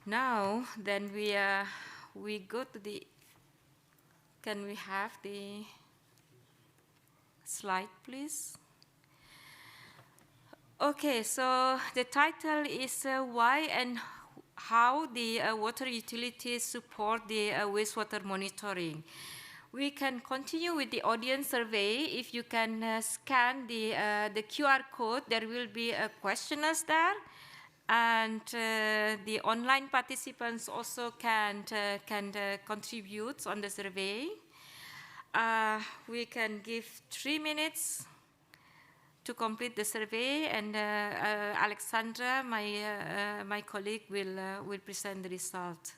Now, then we go to the, can we have the slide, please? Okay, so the title is Why and How the Water Utilities Support the Wastewater Monitoring. We can continue with the audience survey. If you can scan the QR code, there will be a questionnaires there. And the online participants also can contribute on the survey. We can give 3 minutes to complete the survey, and Alexandra, my colleague, will present the result.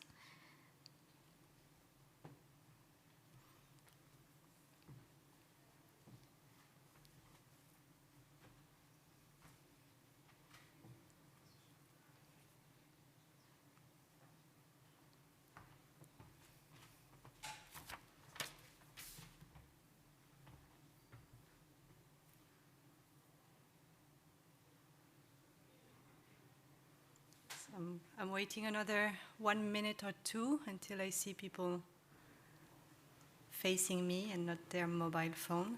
I'm waiting another 1 minute or two until I see people facing me and not their mobile phone.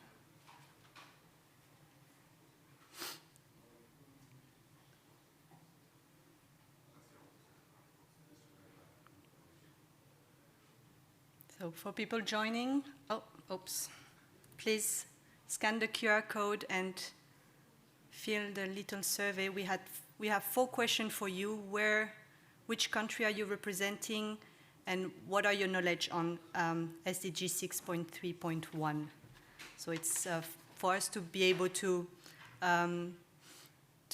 So for people joining, please scan the QR code and fill the little survey. We have 4 questions for you. Which country are you representing, and what are your knowledge on SDG 6.3.1? So it's for us to be able to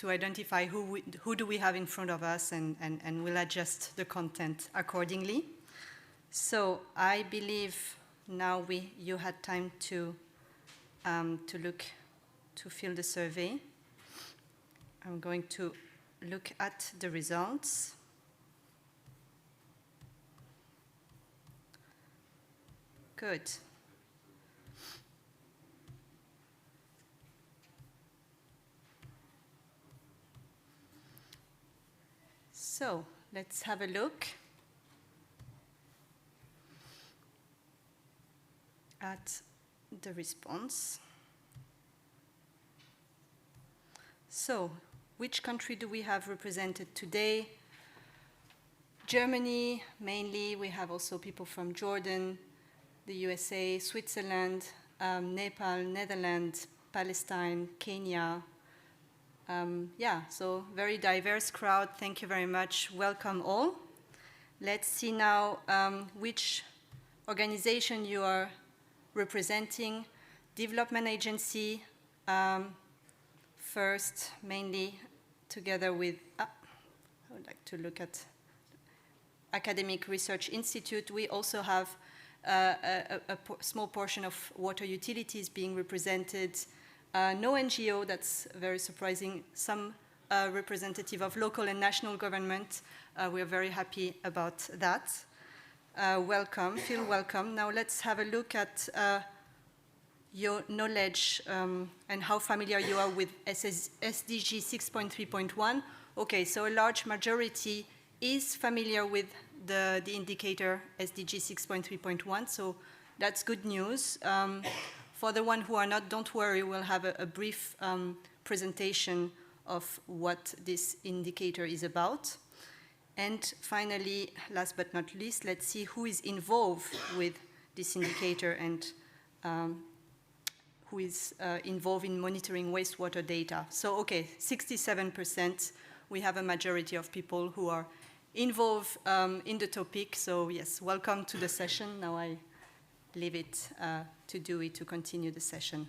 identify who do we have in front of us, and we'll adjust the content accordingly. So I believe now you had time to fill the survey. I'm going to look at the results. Good. So let's have a look at the response. So, which country do we have represented today? Germany, mainly. We have also people from Jordan, the USA, Switzerland, Nepal, Netherlands, Palestine, Kenya. So very diverse crowd. Thank you very much. Welcome all. Let's see now which organization you are representing. Development agency, first, mainly together with, I would like to look at Academic Research Institute. We also have a small portion of water utilities being represented. No NGO, that's very surprising. Some representative of local and national government. We are very happy about that. Welcome, feel welcome. Now let's have a look at your knowledge and how familiar you are with SDG 6.3.1. Okay, so a large majority is familiar with the indicator SDG 6.3.1, so that's good news. For the one who are not, don't worry, we'll have a brief presentation of what this indicator is about. And finally, last but not least, let's see who is involved with this indicator and who is involved in monitoring wastewater data. So, okay, 67%, we have a majority of people who are involved in the topic. So, yes, welcome to the session. Now I leave it to Dewey to continue the session.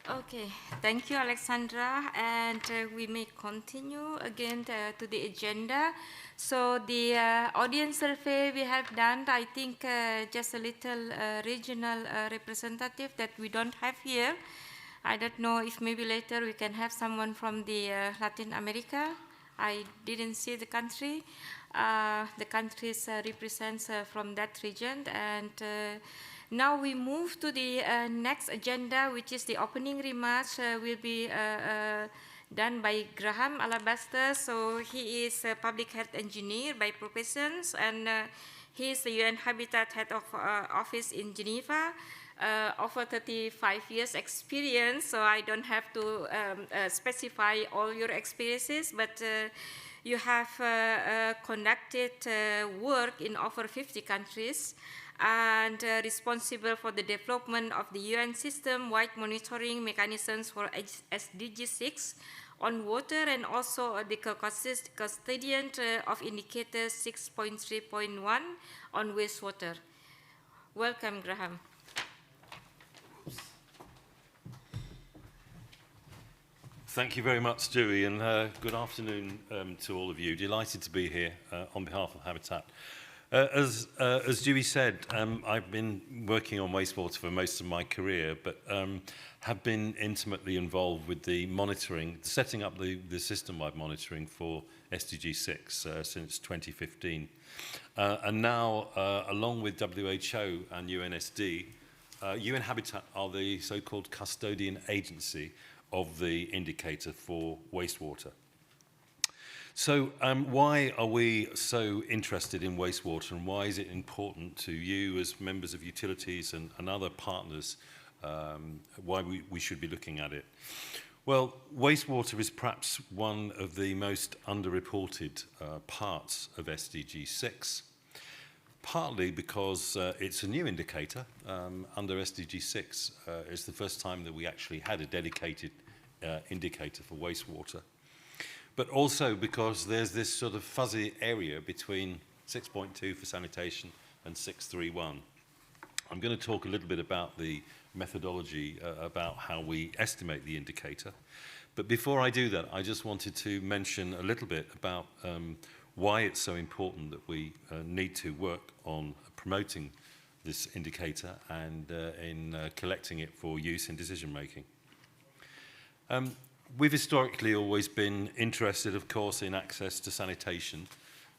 Okay, thank you, Alexandra, and we may continue again to the agenda. So the audience survey we have done, I think just a little regional representative that we don't have here. I don't know if maybe later we can have someone from the Latin America. I didn't see the country. The countries represents from that region, and now we move to the next agenda, which is the opening remarks will be done by Graham Alabaster. So he is a public health engineer by profession, and he is the UN Habitat Head of Office in Geneva. Over 35 years experience, so I don't have to specify all your experiences, but you have conducted work in over 50 countries and responsible for the development of the UN system-wide monitoring mechanisms for SDG 6 on water, and also the custodian of indicator 6.3.1 on wastewater. Welcome, Graham. Thank you very much, Dewey, and good afternoon to all of you. Delighted to be here on behalf of Habitat. As Dewey said, I've been working on wastewater for most of my career, but have been intimately involved with the monitoring, setting up the system-wide monitoring for SDG 6 since 2015. And now, along with WHO and UNSD, UN Habitat are the so-called custodian agency of the indicator for wastewater. So why are we so interested in wastewater, and why is it important to you as members of utilities and other partners, why we should be looking at it? Well, wastewater is perhaps one of the most underreported parts of SDG 6, partly because it's a new indicator. Under SDG 6, it's the first time that we actually had a dedicated indicator for wastewater. But also because there's this sort of fuzzy area between 6.2 for sanitation and 6.3.1. I'm going to talk a little bit about the methodology, about how we estimate the indicator. But before I do that, I just wanted to mention a little bit about why it's so important that we need to work on promoting this indicator and in collecting it for use in decision making. We've historically always been interested, of course, in access to sanitation,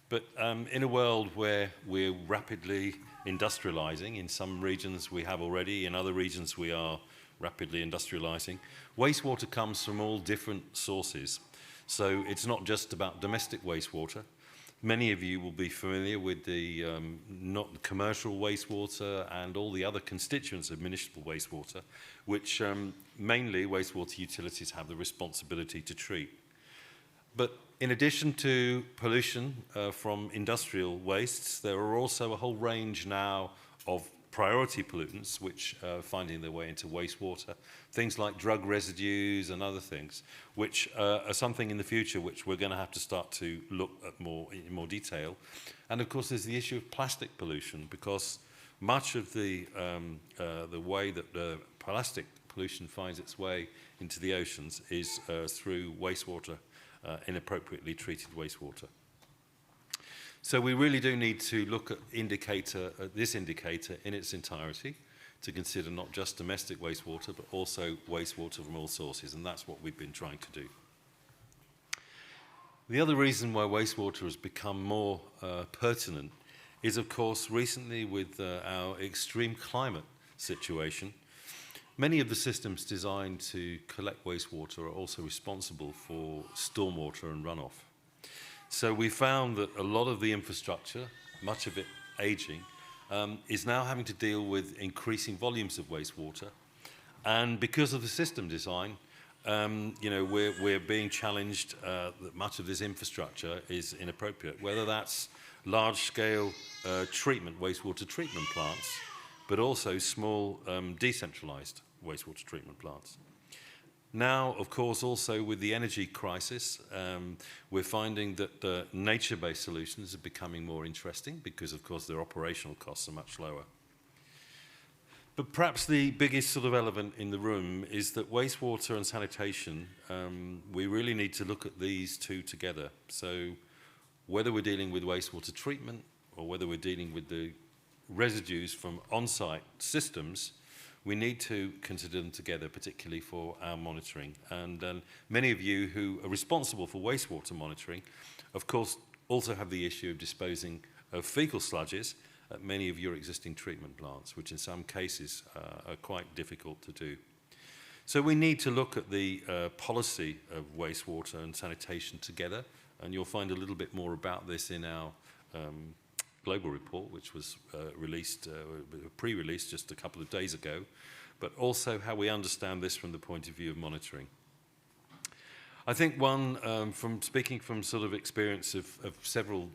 but in a world where we're rapidly industrializing, in some regions we have already, in other regions we are rapidly industrializing, wastewater comes from all different sources. So it's not just about domestic wastewater. Many of you will be familiar with the not commercial wastewater and all the other constituents of municipal wastewater, which mainly wastewater utilities have the responsibility to treat. But in addition to pollution from industrial wastes, there are also a whole range now of priority pollutants which are finding their way into wastewater, things like drug residues and other things, which are something in the future which we're going to have to start to look at in more detail. And of course there's the issue of plastic pollution, because much of the way that plastic pollution finds its way into the oceans is through wastewater, inappropriately treated wastewater. So we really do need to look at this indicator in its entirety, to consider not just domestic wastewater, but also wastewater from all sources, and that's what we've been trying to do. The other reason why wastewater has become more pertinent is, of course, recently with our extreme climate situation, many of the systems designed to collect wastewater are also responsible for stormwater and runoff. So we found that a lot of the infrastructure, much of it aging, is now having to deal with increasing volumes of wastewater. And because of the system design, we're being challenged that much of this infrastructure is inappropriate, whether that's large-scale wastewater treatment plants, but also small decentralized wastewater treatment plants. Now, of course, also with the energy crisis, we're finding that nature-based solutions are becoming more interesting because, of course, their operational costs are much lower. But perhaps the biggest sort of element in the room is that wastewater and sanitation, we really need to look at these two together. So whether we're dealing with wastewater treatment or whether we're dealing with the residues from on-site systems, we need to consider them together, particularly for our monitoring. And many of you who are responsible for wastewater monitoring, of course, also have the issue of disposing of fecal sludges at many of your existing treatment plants, which in some cases are quite difficult to do. So we need to look at the policy of wastewater and sanitation together, and you'll find a little bit more about this in our global report, which was released, pre-released just a couple of days ago, but also how we understand this from the point of view of monitoring. I think one, from speaking from sort of experience of several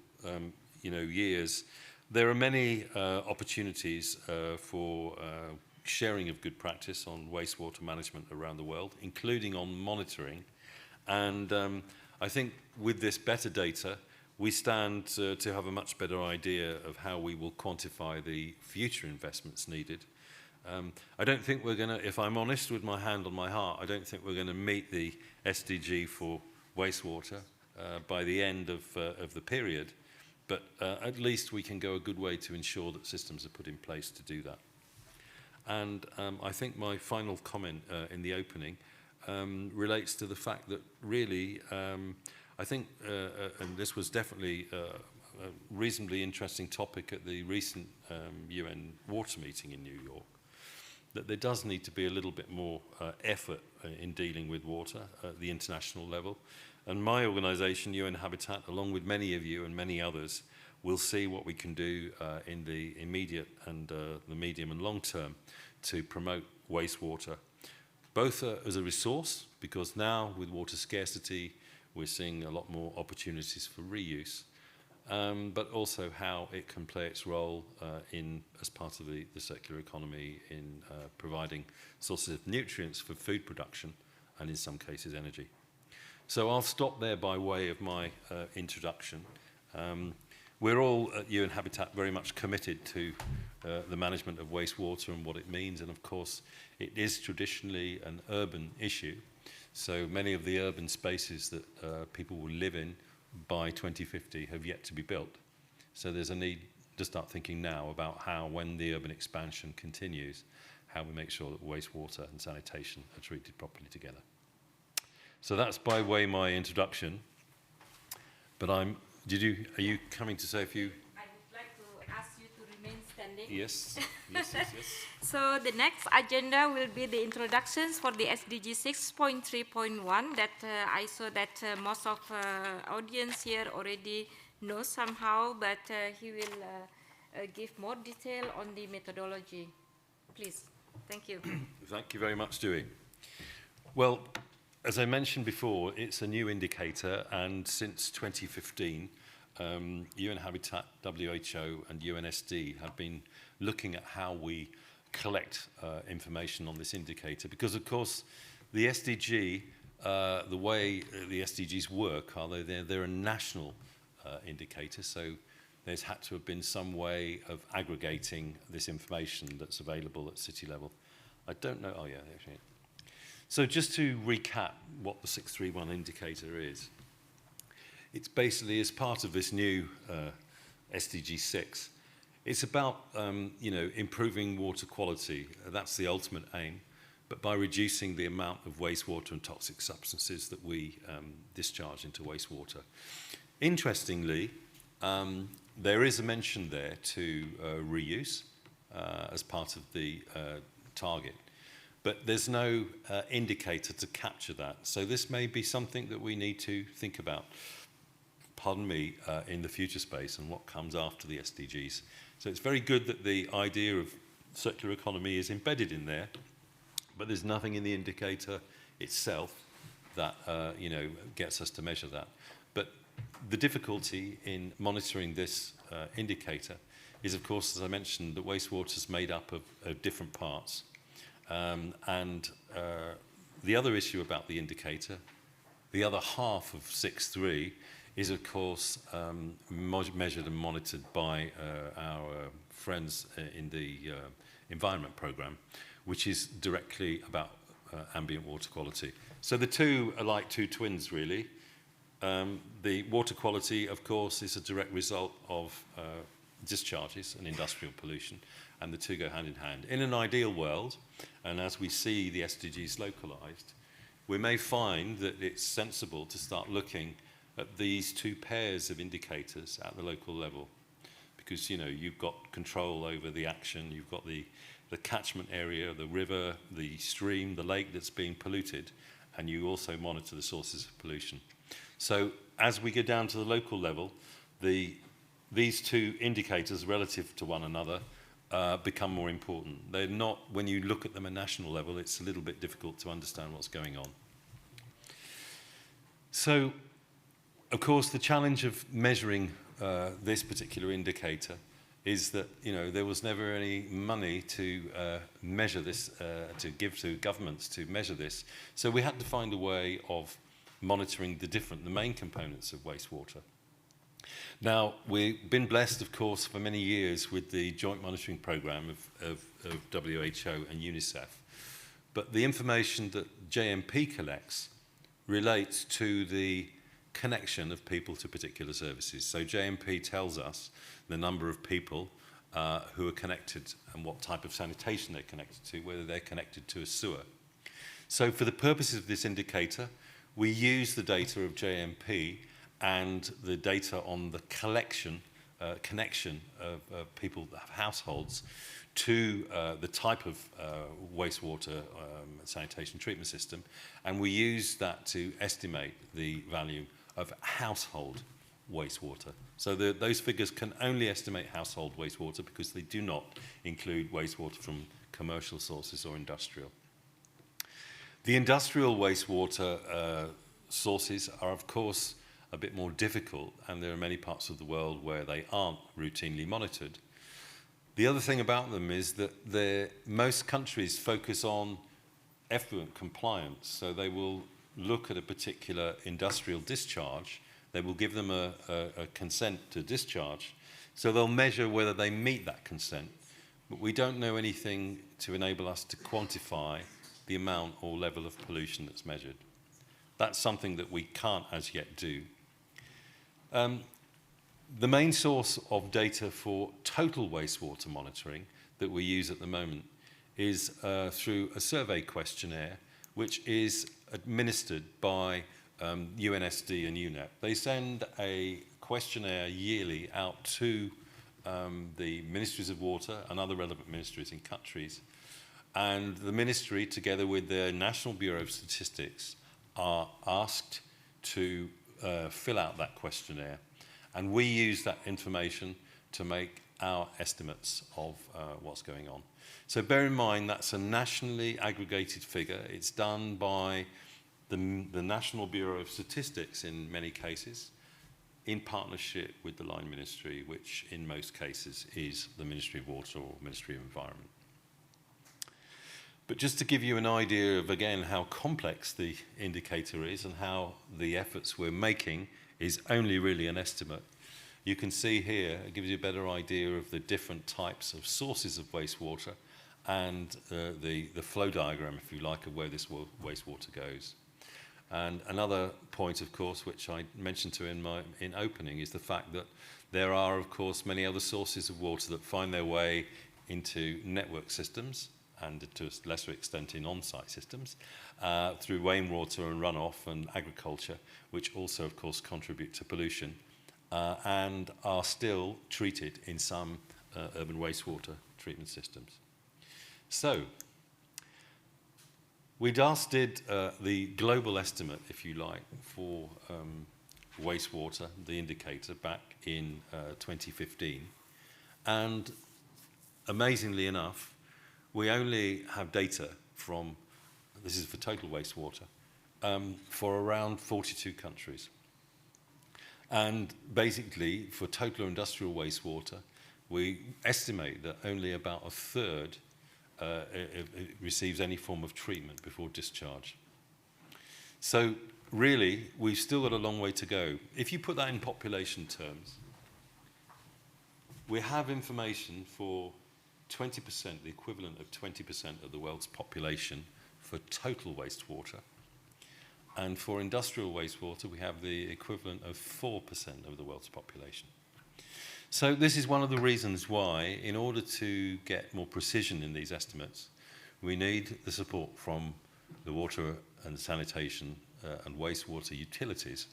years, there are many opportunities for sharing of good practice on wastewater management around the world, including on monitoring. And I think with this better data, we stand to have a much better idea of how we will quantify the future investments needed. I don't think we're going to, if I'm honest with my hand on my heart, I don't think we're going to meet the SDG for wastewater by the end of the period. But at least we can go a good way to ensure that systems are put in place to do that. And I think my final comment in the opening relates to the fact that really, I think, and this was definitely a reasonably interesting topic at the recent UN water meeting in New York, that there does need to be a little bit more effort in dealing with water at the international level. And my organisation, UN Habitat, along with many of you and many others, will see what we can do in the immediate and the medium and long term to promote wastewater, both as a resource, because now with water scarcity, we're seeing a lot more opportunities for reuse, but also how it can play its role as part of the circular economy in providing sources of nutrients for food production and in some cases energy. So I'll stop there by way of my introduction. We're all at UN Habitat very much committed to the management of wastewater and what it means, and of course it is traditionally an urban issue. So many of the urban spaces that people will live in by 2050 have yet to be built. So there's a need to start thinking now about how, when the urban expansion continues, how we make sure that wastewater and sanitation are treated properly together. So that's by way of my introduction. But are you coming to say a few? I would like to ask you to remain standing. Yes. So the next agenda will be the introductions for the SDG 6.3.1 that I saw that most of audience here already know somehow, but he will give more detail on the methodology. Please. Thank you. Thank you very much, Dewey. Well, as I mentioned before, it's a new indicator, and since 2015, UN Habitat, WHO, and UNSD have been looking at how we collect information on this indicator, because, of course, the SDG, the way the SDGs work, although they're a national indicator, so there's had to have been some way of aggregating this information that's available at city level. I don't know. Oh, yeah, actually. So just to recap what the 631 indicator is, it's basically, as part of this new SDG 6, it's about improving water quality. That's the ultimate aim, but by reducing the amount of wastewater and toxic substances that we discharge into wastewater. Interestingly, there is a mention there to reuse as part of the target. But there's no indicator to capture that. So this may be something that we need to think about, pardon me, in the future space and what comes after the SDGs. So it's very good that the idea of circular economy is embedded in there, but there's nothing in the indicator itself that gets us to measure that. But the difficulty in monitoring this indicator is, of course, as I mentioned, that wastewater is made up of different parts. The other issue about the indicator, the other half of 6.3, is of course measured and monitored by our friends in the environment program, which is directly about ambient water quality. So the two are like two twins, really. The water quality, of course, is a direct result of discharges and industrial pollution, and the two go hand in hand. In an ideal world, and as we see the SDGs localized, we may find that it's sensible to start looking at these two pairs of indicators at the local level, because you've got control over the action, you've got the the catchment area, the river, the stream, the lake that's being polluted, and you also monitor the sources of pollution. So as we go down to the local level, these two indicators relative to one another become more important. They're not, when you look at them at national level, it's a little bit difficult to understand what's going on. So, of course, the challenge of measuring this particular indicator is that, you know, there was never any money to measure this, to give to governments to measure this. So we had to find a way of monitoring the main components of wastewater. Now, we've been blessed, of course, for many years with the joint monitoring program of WHO and UNICEF. But the information that JMP collects relates to the connection of people to particular services. So JMP tells us the number of people who are connected and what type of sanitation they're connected to, whether they're connected to a sewer. So for the purposes of this indicator, we use the data of JMP and the data on the connection of people, households, to the type of wastewater sanitation treatment system, and we use that to estimate the value of household wastewater. So those figures can only estimate household wastewater because they do not include wastewater from commercial sources or industrial. The industrial wastewater sources are, of course, a bit more difficult, and there are many parts of the world where they aren't routinely monitored. The other thing about them is that most countries focus on effluent compliance, so they will look at a particular industrial discharge, they will give them a consent to discharge, so they'll measure whether they meet that consent, but we don't know anything to enable us to quantify the amount or level of pollution that's measured. That's something that we can't as yet do. The main source of data for total wastewater monitoring that we use at the moment is through a survey questionnaire, which is administered by UNSD and UNEP. They send a questionnaire yearly out to the ministries of water and other relevant ministries in countries. And the ministry, together with the National Bureau of Statistics, are asked to fill out that questionnaire. And we use that information to make our estimates of what's going on. So bear in mind that's a nationally aggregated figure. It's done by the National Bureau of Statistics in many cases, in partnership with the line ministry, which in most cases is the Ministry of Water or Ministry of Environment. But just to give you an idea of, again, how complex the indicator is and how the efforts we're making is only really an estimate, you can see here, it gives you a better idea of the different types of sources of wastewater and the flow diagram, if you like, of where this wastewater goes. And another point, of course, which I mentioned to in opening, is the fact that there are, of course, many other sources of water that find their way into network systems and to a lesser extent in on-site systems, through rainwater and runoff and agriculture, which also, of course, contribute to pollution and are still treated in some urban wastewater treatment systems. So, we just did the global estimate, if you like, for wastewater, the indicator, back in 2015. And amazingly enough, we only have data from, this is for total wastewater, for around 42 countries. And basically, for total industrial wastewater, we estimate that only about a third it receives any form of treatment before discharge. So really, we've still got a long way to go. If you put that in population terms, we have information for 20%, the equivalent of 20% of the world's population for total wastewater. And for industrial wastewater, we have the equivalent of 4% of the world's population. So this is one of the reasons why, in order to get more precision in these estimates, we need the support from the water and sanitation and wastewater utilities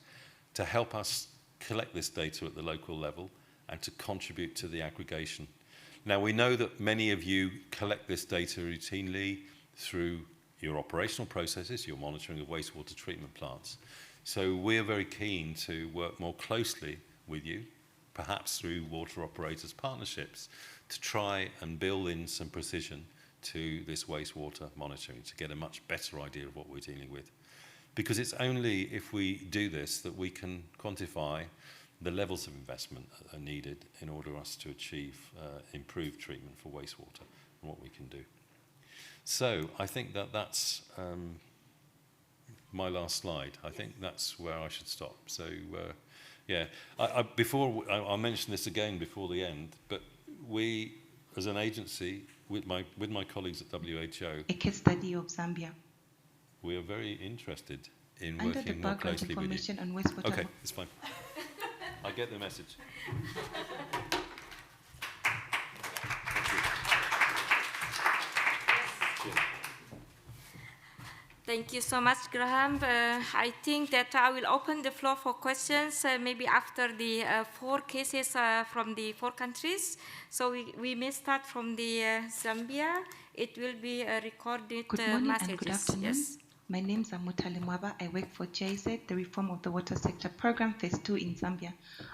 to help us collect this data at the local level and to contribute to the aggregation. Now, we know that many of you collect this data routinely through your operational processes, your monitoring of wastewater treatment plants. So we are very keen to work more closely with you, perhaps through water operators partnerships, to try and build in some precision to this wastewater monitoring to get a much better idea of what we're dealing with. Because it's only if we do this that we can quantify the levels of investment that are needed in order for us to achieve improved treatment for wastewater and what we can do. So I think that that's my last slide. I think that's where I should stop. So yeah, I'll mention this again before the end, but we, as an agency, with my colleagues at WHO, a case study of Zambia. We are very interested in Under working the more background closely with you. information on wastewater. Okay, it's fine. I get the message. Thank you so much, Graham. I think that I will open the floor for questions maybe after the 4 cases from the 4 countries. So we may start from the Zambia. It will be a recorded Good morning messages. and good afternoon. Yes. My name is Amutale Mwaba. I work for GIZ, the Reform of the Water Sector Program, Phase 2 in Zambia.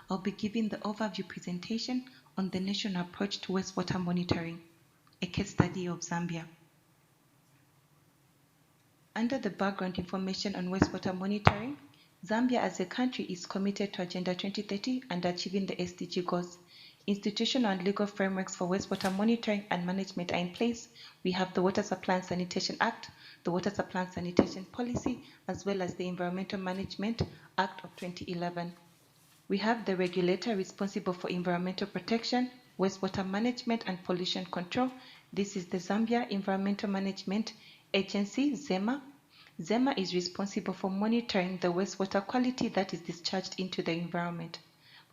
I'll be giving the overview presentation on the national approach to wastewater monitoring, a case study of Zambia. Under the background information on wastewater monitoring, Zambia as a country is committed to Agenda 2030 and achieving the SDG goals. Institutional and legal frameworks for wastewater monitoring and management are in place. We have the Water Supply and Sanitation Act, the Water Supply and Sanitation Policy, as well as the Environmental Management Act of 2011. We have the regulator responsible for environmental protection, wastewater management, and pollution control. This is the Zambia Environmental Management Agency, ZEMA. ZEMA is responsible for monitoring the wastewater quality that is discharged into the environment.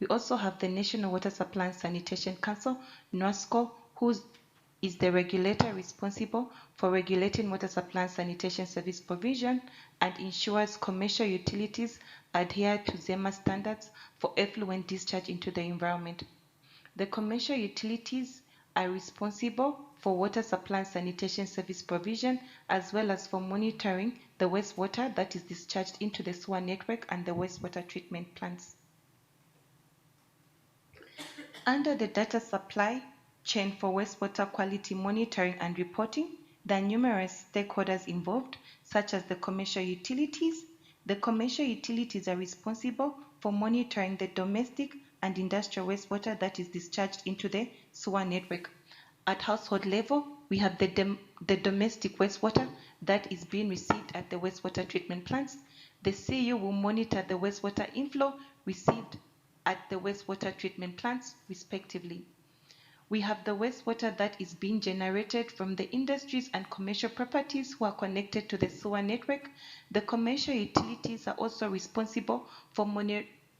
We also have the National Water Supply and Sanitation Council, NWASCO, who is the regulator responsible for regulating water supply and sanitation service provision and ensures commercial utilities adhere to ZEMA standards for effluent discharge into the environment. The commercial utilities are responsible for water supply and sanitation service provision, as well as for monitoring the wastewater that is discharged into the sewer network and the wastewater treatment plants. Under the data supply chain for wastewater quality monitoring and reporting, there are numerous stakeholders involved, such as the commercial utilities. The commercial utilities are responsible for monitoring the domestic and industrial wastewater that is discharged into the sewer network. At household level, we have the domestic wastewater that is being received at the wastewater treatment plants. The CU will monitor the wastewater inflow received at the wastewater treatment plants, respectively. We have the wastewater that is being generated from the industries and commercial properties who are connected to the sewer network. The commercial utilities are also responsible for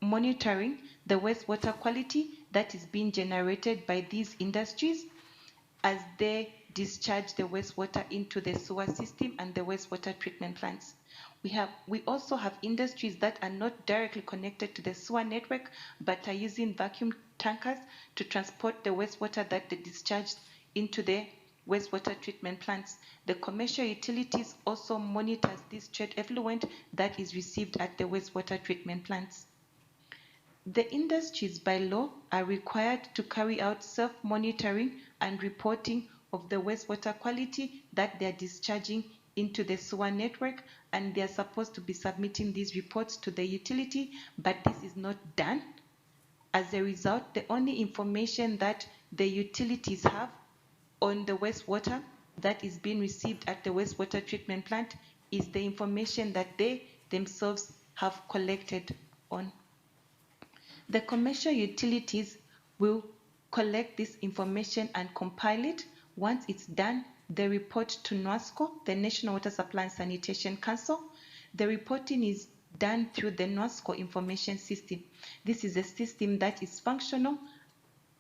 monitoring the wastewater quality that is being generated by these industries as they discharge the wastewater into the sewer system and the wastewater treatment plants. We also have industries that are not directly connected to the sewer network, but are using vacuum tankers to transport the wastewater that they discharged into the wastewater treatment plants. The commercial utilities also monitors this trade effluent that is received at the wastewater treatment plants. The industries by law are required to carry out self-monitoring and reporting of the wastewater quality that they are discharging into the sewer network, and they are supposed to be submitting these reports to the utility, but this is not done. As a result, the only information that the utilities have on the wastewater that is being received at the wastewater treatment plant is the information that they themselves have collected on. The commercial utilities will collect this information and compile it. Once it's done, they report to NWASCO, the National Water Supply and Sanitation Council. The reporting is done through the NWASCO information system. This is a system that is functional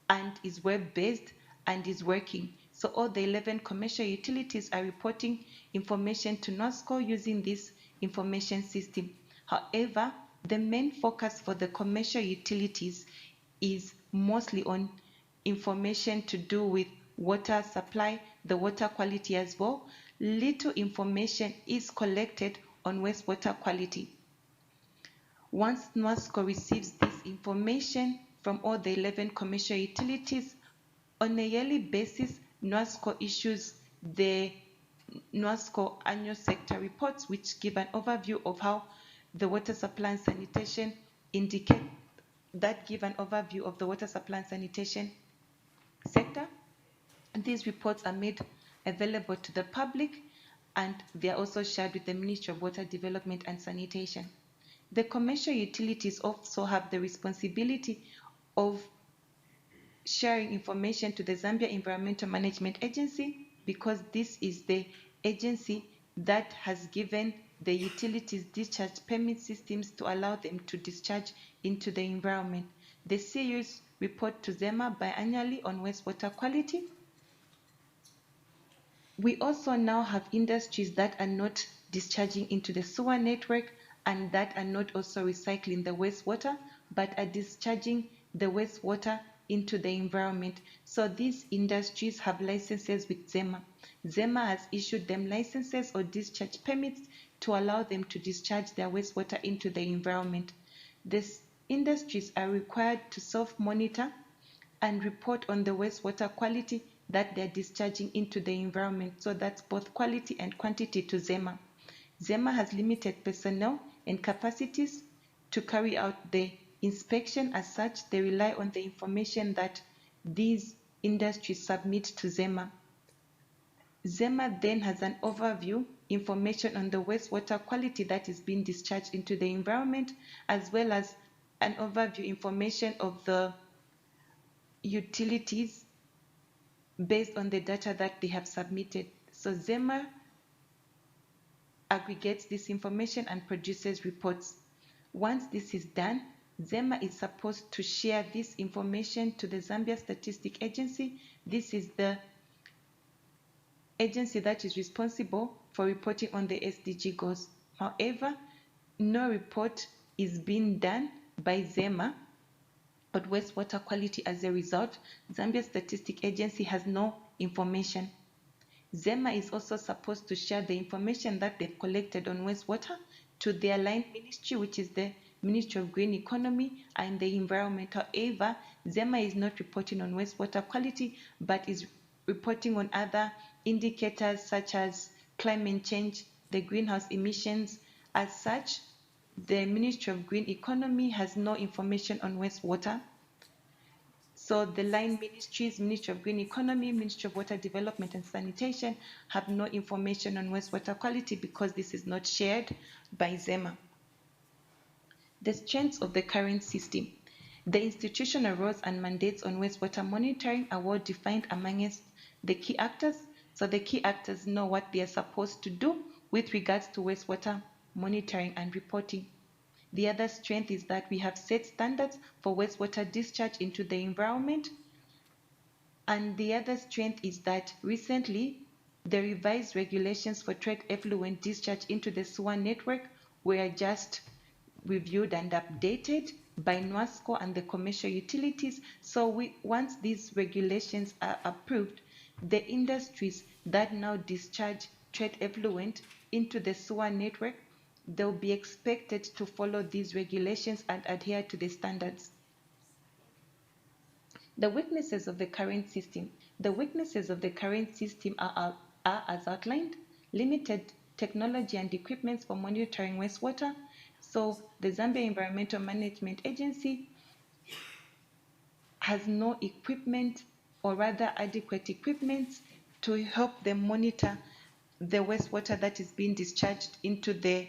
and is web-based and is working. So all the 11 commercial utilities are reporting information to NWASCO using this information system. However, the main focus for the commercial utilities is mostly on information to do with water supply, the water quality as well. Little information is collected on wastewater quality. Once NWASCO receives this information from all the 11 commercial utilities, on a yearly basis, NWASCO issues the NWASCO annual sector reports, which give an overview of how the water supply and sanitation give an overview of the water supply and sanitation sector. These reports are made available to the public, and they are also shared with the Ministry of Water Development and Sanitation. The commercial utilities also have the responsibility of sharing information to the Zambia Environmental Management Agency, because this is the agency that has given the utilities discharge permit systems to allow them to discharge into the environment. The CUs report to ZEMA biannually on wastewater quality. We also now have industries that are not discharging into the sewer network and that are not also recycling the wastewater, but are discharging the wastewater into the environment. So these industries have licenses with ZEMA. ZEMA has issued them licenses or discharge permits to allow them to discharge their wastewater into the environment. These industries are required to self-monitor and report on the wastewater quality that they're discharging into the environment. So that's both quality and quantity to ZEMA. ZEMA has limited personnel and capacities to carry out the inspection. As such, they rely on the information that these industries submit to ZEMA. ZEMA then has an overview information on the wastewater quality that is being discharged into the environment, as well as an overview information of the utilities based on the data that they have submitted. So ZEMA aggregates this information and produces reports. Once this is done, ZEMA is supposed to share this information to the Zambia Statistic Agency. This is the agency that is responsible for reporting on the SDG goals. However, no report is being done by ZEMA on wastewater quality. As a result, Zambia Statistic Agency has no information. ZEMA is also supposed to share the information that they've collected on wastewater to their line ministry, which is the Ministry of Green Economy and the Environment. However, ZEMA is not reporting on wastewater quality, but is reporting on other indicators such as climate change, the greenhouse emissions. As such, the Ministry of Green Economy has no information on wastewater. So the line ministries, Ministry of Green Economy, Ministry of Water Development and Sanitation, have no information on wastewater quality because this is not shared by ZEMA. The strengths of the current system. The institutional roles and mandates on wastewater monitoring are well defined amongst the key actors. So the key actors know what they are supposed to do with regards to wastewater monitoring and reporting. The other strength is that we have set standards for wastewater discharge into the environment. And the other strength is that recently, the revised regulations for trade effluent discharge into the sewer network were just reviewed and updated by NWASCO and the commercial utilities. So once these regulations are approved, the industries that now discharge trade effluent into the sewer network, they'll be expected to follow these regulations and adhere to the standards. The weaknesses of the current system. The weaknesses of the current system are as outlined: limited technology and equipment for monitoring wastewater. So the Zambia Environmental Management Agency has no equipment, or rather adequate equipment, to help them monitor the wastewater that is being discharged into the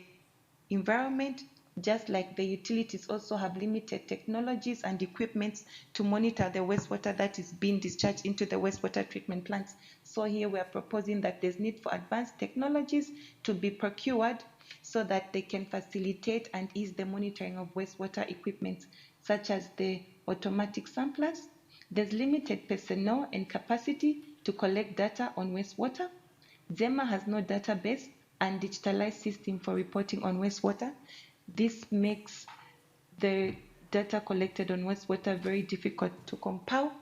environment, just like the utilities also have limited technologies and equipment to monitor the wastewater that is being discharged into the wastewater treatment plants. So here we are proposing that there's need for advanced technologies to be procured so that they can facilitate and ease the monitoring of wastewater equipment, such as the automatic samplers. There's limited personnel and capacity to collect data on wastewater. ZEMA has no database and digitalized system for reporting on wastewater. This makes the data collected on wastewater very difficult to compile.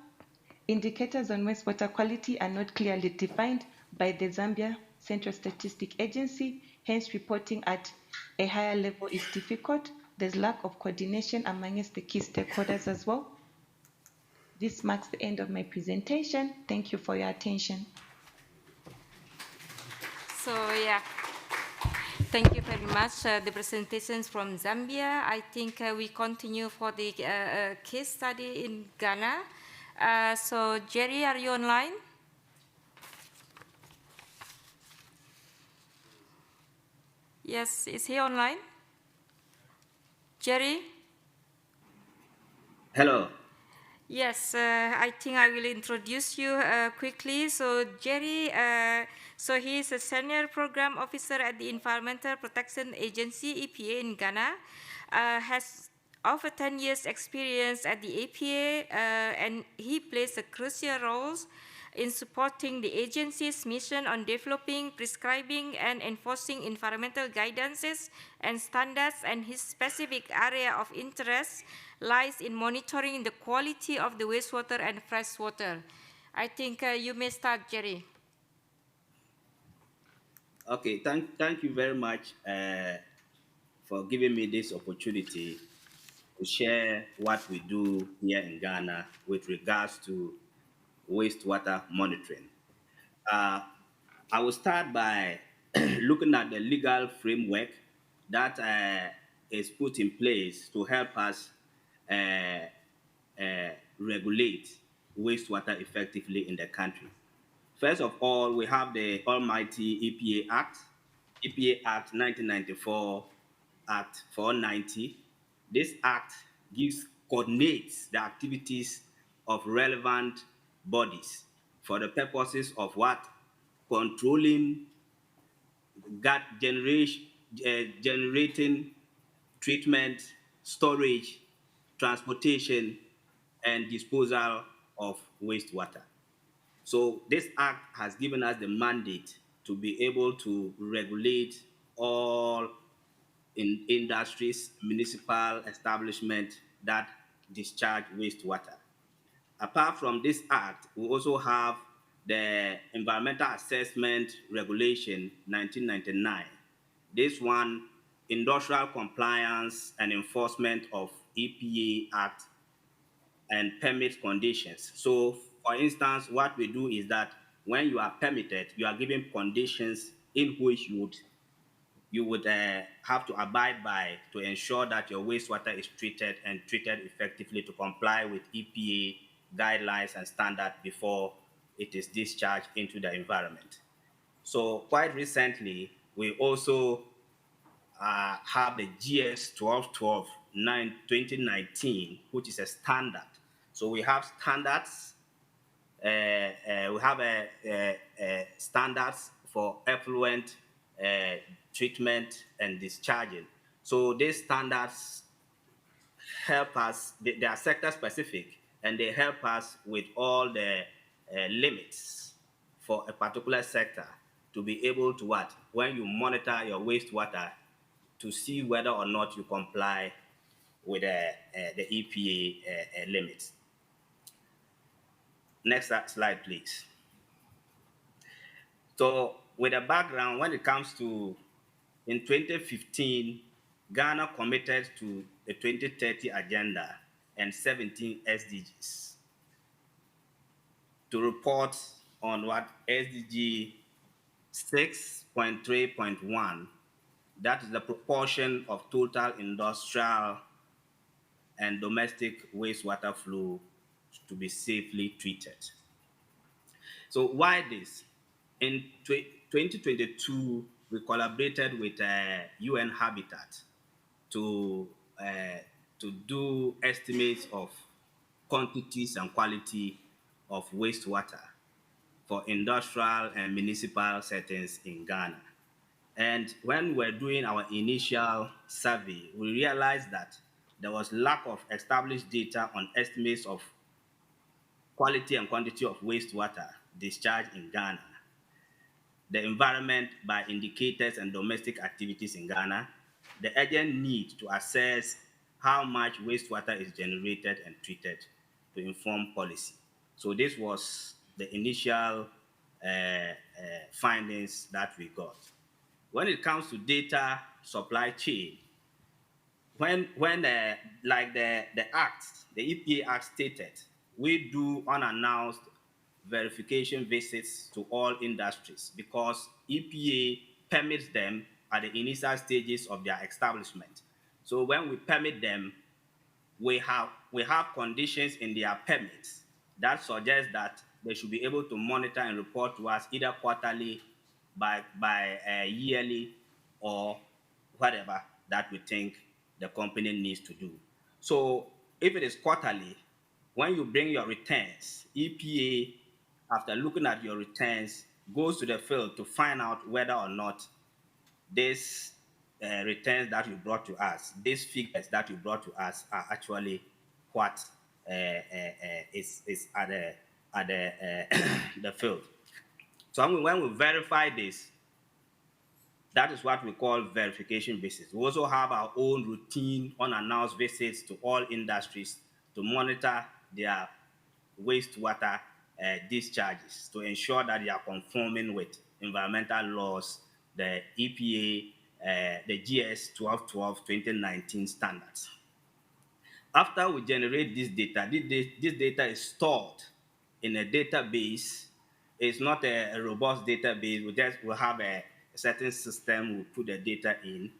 Indicators on wastewater quality are not clearly defined by the Zambia Central Statistic Agency, hence reporting at a higher level is difficult. There's lack of coordination amongst the key stakeholders as well. This marks the end of my presentation. Thank you for your attention. So yeah, thank you very much. The presentations from Zambia. I think we continue for the case study in Ghana. So Jerry, are you online? Yes, is he online? Jerry? Hello. Yes, I think I will introduce you quickly. So Jerry, so he is a senior program officer at the Environmental Protection Agency (EPA) in Ghana. Has over 10 years experience at the EPA, and he plays a crucial role in supporting the agency's mission on developing, prescribing, and enforcing environmental guidances and standards, and his specific area of interest lies in monitoring the quality of the wastewater and fresh water. I think you may start, Jerry. Okay, thank you very much for giving me this opportunity to share what we do here in Ghana with regards to wastewater monitoring. I will start by looking at the legal framework that is put in place to help us uh, regulate wastewater effectively in the country. First of all, we have the almighty EPA Act 1994, Act 490. This act coordinates the activities of relevant bodies for the purposes of what? Controlling, generating, treatment, storage, transportation, and disposal of wastewater. So this act has given us the mandate to be able to regulate all industries, municipal establishments that discharge wastewater. Apart from this act, we also have the Environmental Assessment Regulation 1999. This one, industrial compliance and enforcement of EPA Act and permit conditions. So, for instance, what we do is that when you are permitted, you are given conditions in which you would have to abide by to ensure that your wastewater is treated and treated effectively to comply with EPA guidelines and standards before it is discharged into the environment. So quite recently, we also have the GS 1212 2019, which is a standard. So we have standards. We have standards for effluent treatment and discharging. So these standards help us. They are sector specific, and they help us with all the limits for a particular sector to be able to what? When you monitor your wastewater, to see whether or not you comply with the EPA limits. Next slide, please. So with a background, when it comes to, in 2015, Ghana committed to the 2030 agenda and 17 SDGs to report on what SDG 6.3.1, that is the proportion of total industrial and domestic wastewater flow to be safely treated. So why this? In 2022, we collaborated with UN Habitat to, to do estimates of quantities and quality of wastewater for industrial and municipal settings in Ghana. And when we're doing our initial survey, we realized that there was lack of established data on estimates of quality and quantity of wastewater discharged in Ghana, the environment by indicators and domestic activities in Ghana, the urgent need to assess how much wastewater is generated and treated to inform policy. So this was the initial findings that we got. When it comes to data supply chain, when like the act, the EPA Act stated, we do unannounced verification visits to all industries because EPA permits them at the initial stages of their establishment. So when we permit them, we have conditions in their permits that suggest that they should be able to monitor and report to us either quarterly, by yearly, or whatever that we think the company needs to do. So if it is quarterly, when you bring your returns, EPA, after looking at your returns, goes to the field to find out whether or not these returns that you brought to us, these figures that you brought to us, are actually what is at the field. So when we verify this, that is what we call verification visits. We also have our own routine unannounced visits to all industries to monitor their wastewater discharges to ensure that they are conforming with environmental laws, the EPA, the GS 1212 2019 standards. After we generate this data, this data is stored in a database. It's not a robust database. We have a certain system we put the data in.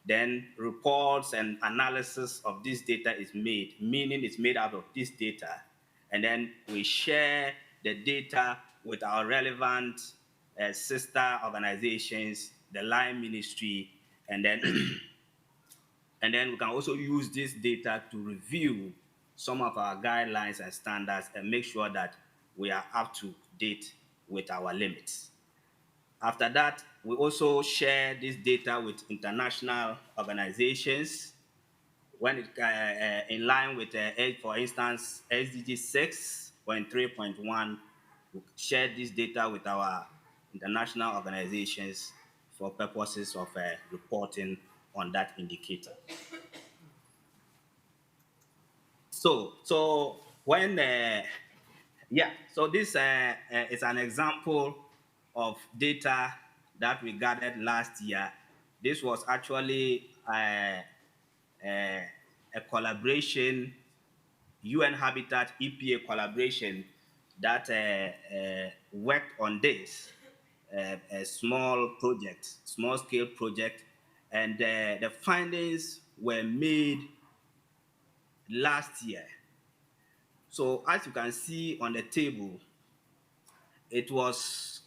Then reports and analysis of this data is made, meaning it's made out of this data. And then we share the data with our relevant sister organizations, the Line Ministry, and then and then we can also use this data to review some of our guidelines and standards and make sure that we are up to date with our limits. After that, we also share this data with international organizations when it in line with, for instance, SDG 6.3.1. We share this data with our international organizations for purposes of reporting on that indicator. So when yeah, so this is an example of data that we gathered last year. This was actually a collaboration, UN Habitat EPA collaboration that worked on this, a small project, small scale project, and the findings were made last year. So as you can see on the table, it was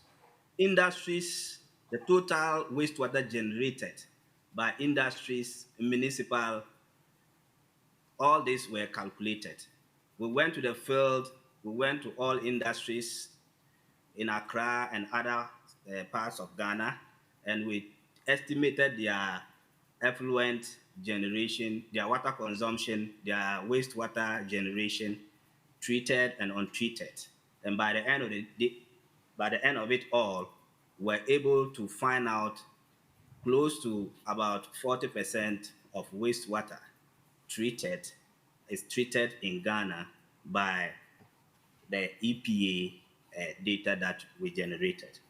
industries, the total wastewater generated by industries, municipal, all these were calculated. We went to the field, we went to all industries in Accra and other parts of Ghana, and we estimated their effluent generation, their water consumption, their wastewater generation, treated and untreated. And by the end of it all, we're able to find out close to about 40% of wastewater treated is treated in Ghana by the EPA data that we generated.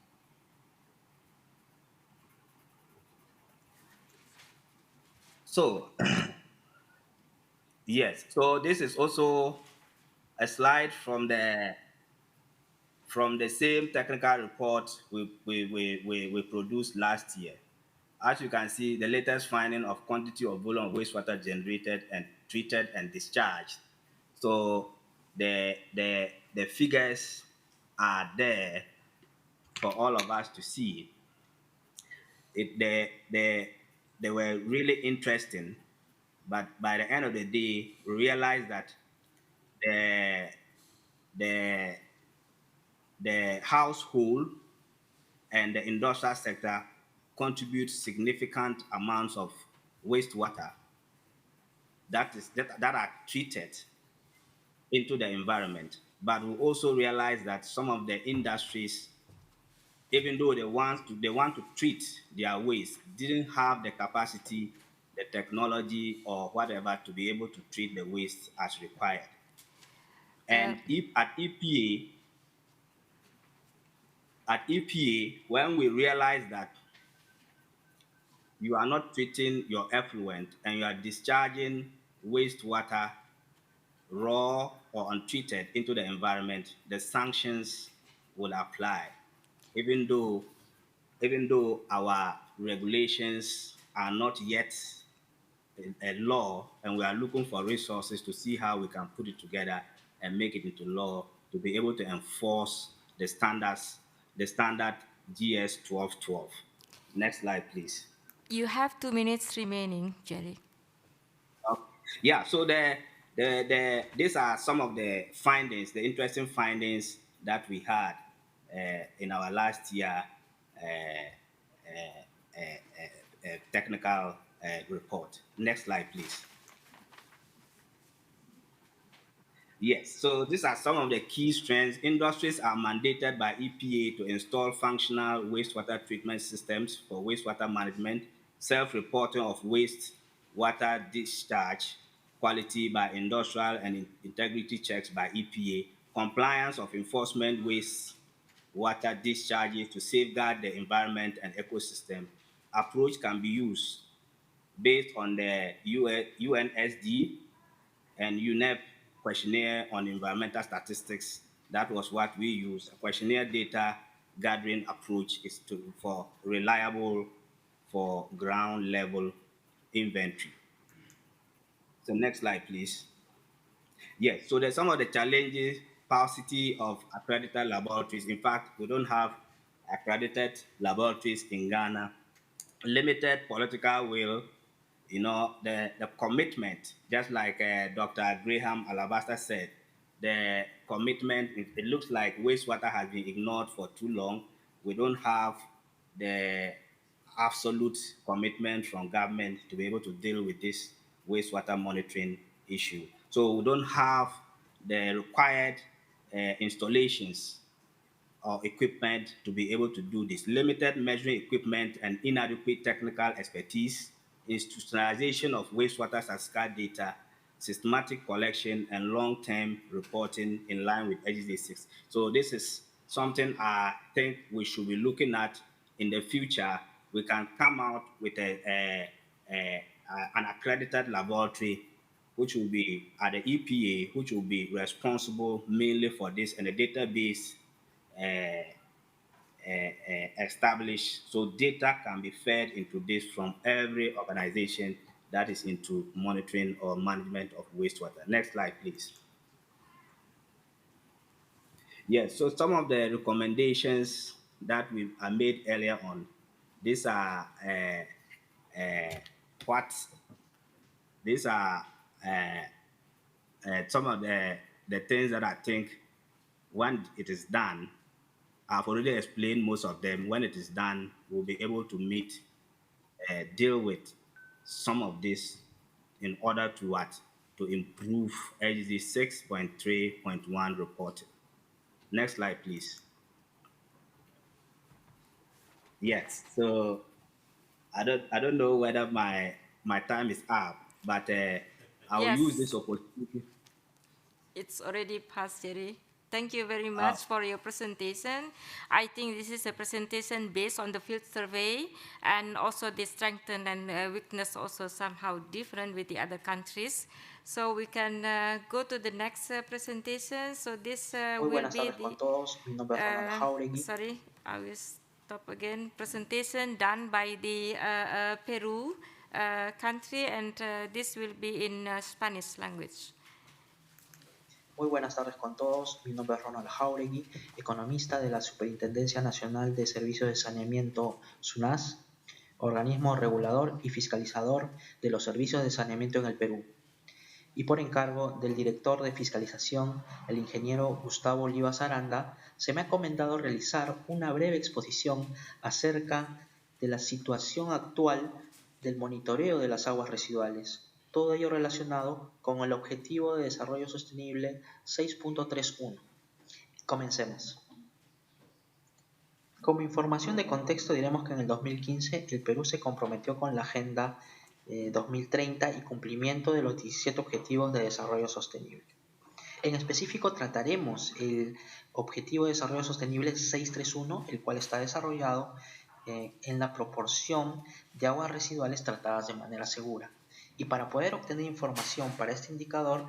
So yes, so this is also a slide from the same technical report we produced last year. As you can see, the latest finding of quantity of volume of wastewater generated and treated and discharged. So the figures are there for all of us to see. They were really interesting, but by the end of the day, we realized that the the the household and the industrial sector contribute significant amounts of wastewater that are treated into the environment. But we also realize that some of the industries, even though they want to treat their waste, didn't have the capacity, the technology, or whatever to be able to treat the waste as required. And if at EPA, when we realize that you are not treating your effluent and you are discharging wastewater raw or untreated into the environment, the sanctions will apply, even though our regulations are not yet a law, and we are looking for resources to see how we can put it together and make it into law to be able to enforce the standard GS 1212. Next slide, please. You have 2 minutes remaining, Jerry. Okay. Yeah, so these are some of the findings, the interesting findings that we had in our last year uh, technical report. Next slide, please. Yes, so these are some of the key strengths. Industries are mandated by EPA to install functional wastewater treatment systems for wastewater management, self-reporting of wastewater discharge quality by industrial and integrity checks by EPA, compliance of enforcement wastewater discharges to safeguard the environment and ecosystem. Approach can be used based on the UNSD and UNEP questionnaire on environmental statistics. That was what we used. A questionnaire data gathering approach is for reliable, for ground level inventory. So next slide, please. Yes, so there's some of the challenges, paucity of accredited laboratories. In fact, we don't have accredited laboratories in Ghana. Limited political will, the commitment, just like Dr. Graham Alabaster said, the commitment, it looks like wastewater has been ignored for too long. We don't have the absolute commitment from government to be able to deal with this wastewater monitoring issue. So we don't have the required installations or equipment to be able to do this. Limited measuring equipment and inadequate technical expertise, institutionalization of wastewater statistical data, systematic collection, and long-term reporting in line with HDD 6. So this is something I think we should be looking at in the future. We can come out with an accredited laboratory which will be at the EPA, which will be responsible mainly for this, and a database established so data can be fed into this from every organization that is into monitoring or management of wastewater. Next slide, please. Yes, so some of the recommendations that we made earlier on, these are what these are some of the things that I think when it is done, I've already explained most of them. When it is done, we'll be able to deal with some of this in order to what? To improve HZ 6.3.1 reporting. Next slide, please. Yes, so I don't know whether my time is up, but I'll use this Yes, opportunity. it's already past, Jerry. Thank you very much for your presentation. I think this is a presentation based on the field survey, and also the strength and weakness also somehow different with the other countries. So we can go to the next presentation. So this Muy will buenas be tardes con todos. Mi nombre es Ronald Jauregui. sorry, I will stop again. Presentation done by the Peru country, and this will be in Spanish language. Muy buenas tardes con todos. Mi nombre es Ronald Jauregui, economista de la Superintendencia Nacional de Servicios de Saneamiento SUNAS, organismo regulador y fiscalizador de los servicios de saneamiento en el Perú, y por encargo del director de fiscalización, el ingeniero Gustavo Olivas Aranda, se me ha encomendado realizar una breve exposición acerca de la situación actual del monitoreo de las aguas residuales, todo ello relacionado con el Objetivo de Desarrollo Sostenible 6.31. Comencemos. Como información de contexto diremos que en el 2015 el Perú se comprometió con la Agenda 2030 y cumplimiento de los 17 Objetivos de Desarrollo Sostenible. En específico trataremos el Objetivo de Desarrollo Sostenible 631, el cual está desarrollado en la proporción de aguas residuales tratadas de manera segura. Y para poder obtener información para este indicador,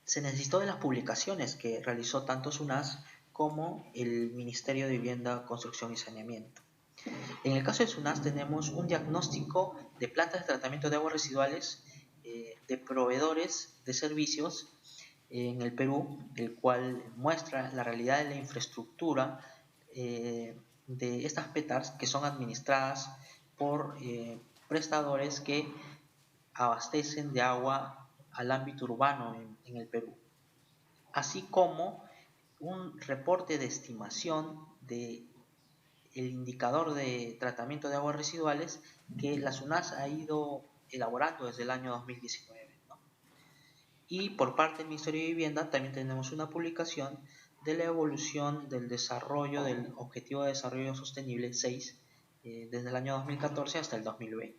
se necesitó de las publicaciones que realizó tanto SUNAS como el Ministerio de Vivienda, Construcción y Saneamiento. En el caso de SUNAS tenemos un diagnóstico de plantas de tratamiento de aguas residuales de proveedores de servicios en el Perú, el cual muestra la realidad de la infraestructura de estas PETARs que son administradas por prestadores que abastecen de agua al ámbito urbano en el Perú, así como un reporte de estimación de el indicador de tratamiento de aguas residuales que la SUNAS ha ido elaborando desde el año 2019, ¿no? Y por parte del Ministerio de Vivienda también tenemos una publicación de la evolución del desarrollo del Objetivo de Desarrollo Sostenible 6 desde el año 2014 hasta el 2020.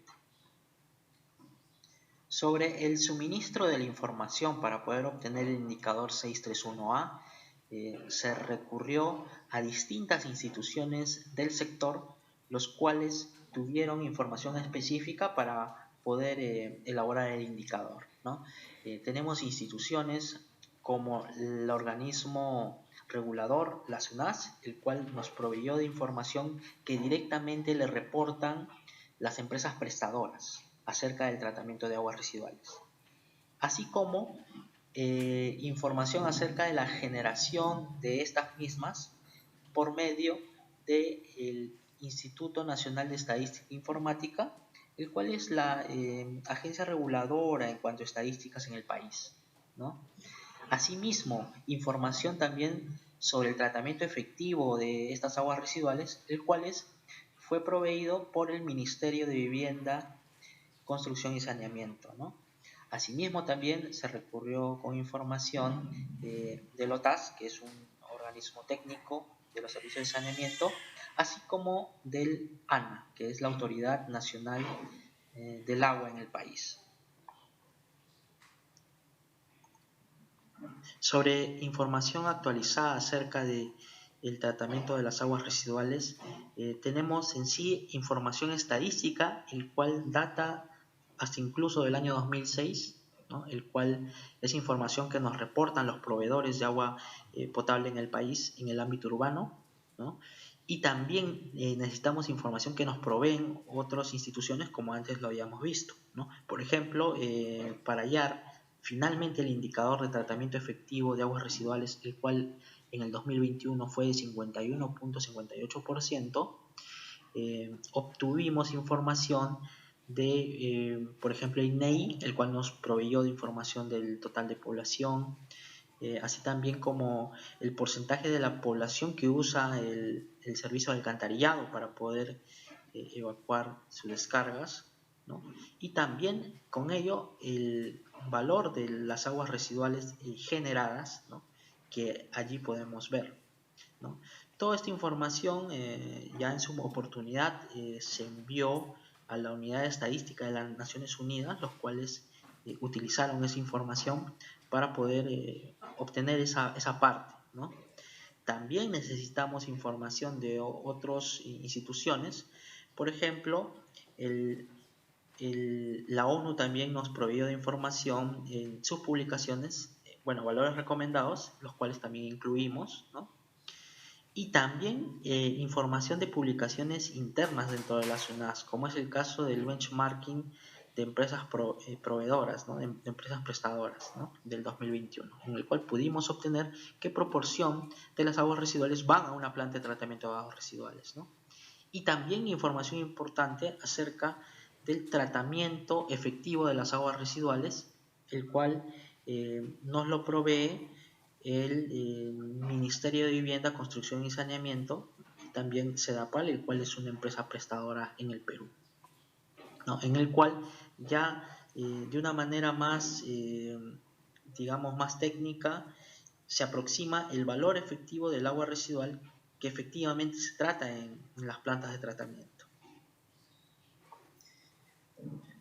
Sobre el suministro de la información para poder obtener el indicador 631A, se recurrió a distintas instituciones del sector, los cuales tuvieron información específica para poder elaborar el indicador, ¿no? Tenemos instituciones como el organismo regulador, la SUNAS, el cual nos proveyó de información que directamente le reportan las empresas prestadoras acerca del tratamiento de aguas residuales, así como información acerca de la generación de estas mismas por medio del Instituto Nacional de Estadística e Informática, el cual es la agencia reguladora en cuanto a estadísticas en el país, ¿no? Asimismo, información también sobre el tratamiento efectivo de estas aguas residuales, el cual fue proveído por el Ministerio de Vivienda, Construcción y Saneamiento, ¿no? Asimismo, también se recurrió con información del OTAS, que es un organismo técnico de los servicios de saneamiento, así como del ANA, que es la Autoridad Nacional del Agua en el país. Sobre información actualizada acerca del tratamiento de las aguas residuales, tenemos en sí información estadística, el cual data hasta incluso del año 2006, ¿no? El cual es información que nos reportan los proveedores de agua potable en el país en el ámbito urbano, ¿no? Y también necesitamos información que nos proveen otras instituciones como antes lo habíamos visto, ¿no? Por ejemplo, para hallar finalmente el indicador de tratamiento efectivo de aguas residuales, el cual en el 2021 fue de 51.58%, obtuvimos información de, por ejemplo, el INEI, el cual nos proveyó de información del total de población, así también como el porcentaje de la población que usa el servicio de alcantarillado para poder evacuar sus descargas, ¿no? Y también con ello el valor de las aguas residuales generadas, ¿no? Que allí podemos ver, ¿no? Toda esta información ya en su oportunidad se envió a la Unidad de Estadística de las Naciones Unidas, los cuales utilizaron esa información para poder obtener esa parte, ¿no? También necesitamos información de otras instituciones. Por ejemplo, la ONU también nos proveyó de información en sus publicaciones, bueno, valores recomendados, los cuales también incluimos, ¿no? Y también información de publicaciones internas dentro de la SUNAS, como es el caso del benchmarking de empresas proveedoras, ¿no? de empresas prestadoras, ¿no? Del 2021, en el cual pudimos obtener qué proporción de las aguas residuales van a una planta de tratamiento de aguas residuales, ¿no? Y también información importante acerca del tratamiento efectivo de las aguas residuales, el cual nos lo provee el Ministerio de Vivienda, Construcción y Saneamiento, y también SEDAPAL, el cual es una empresa prestadora en el Perú, ¿no? En el cual ya de una manera más, digamos, más técnica, se aproxima el valor efectivo del agua residual que efectivamente se trata en las plantas de tratamiento.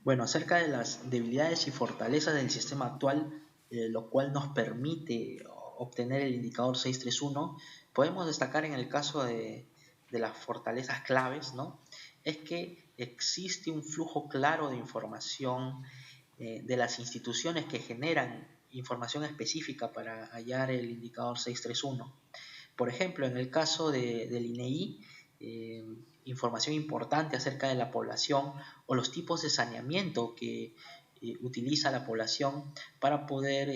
Bueno, acerca de las debilidades y fortalezas del sistema actual, lo cual nos permite obtener el indicador 631, podemos destacar en el caso de las fortalezas claves, ¿no? Es que existe un flujo claro de información de las instituciones que generan información específica para hallar el indicador 631. Por ejemplo, en el caso del INEI, información importante acerca de la población o los tipos de saneamiento que utiliza la población para poder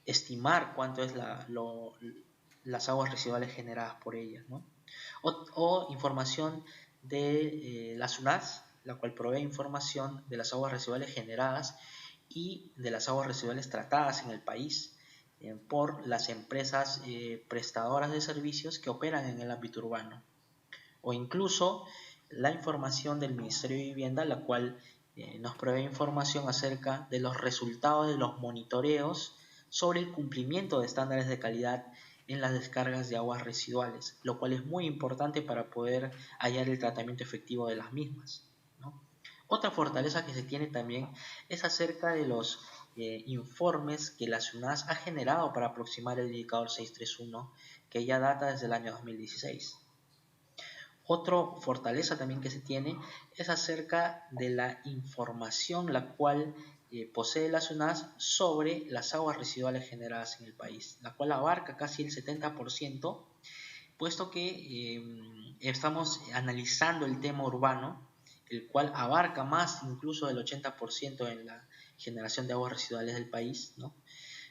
estimar cuánto es las aguas residuales generadas por ellas, ¿no? O información de la SUNAS, la cual provee información de las aguas residuales generadas y de las aguas residuales tratadas en el país por las empresas prestadoras de servicios que operan en el ámbito urbano, o incluso la información del Ministerio de Vivienda, la cual nos provee información acerca de los resultados de los monitoreos sobre el cumplimiento de estándares de calidad en las descargas de aguas residuales, lo cual es muy importante para poder hallar el tratamiento efectivo de las mismas, ¿no? Otra fortaleza que se tiene también es acerca de los informes que la SUNAS ha generado para aproximar el indicador 631, que ya data desde el año 2016. Otra fortaleza también que se tiene es acerca de la información la cual posee la SUNAS sobre las aguas residuales generadas en el país, la cual abarca casi el 70%, puesto que estamos analizando el tema urbano, el cual abarca más incluso del 80% en la generación de aguas residuales del país, ¿no?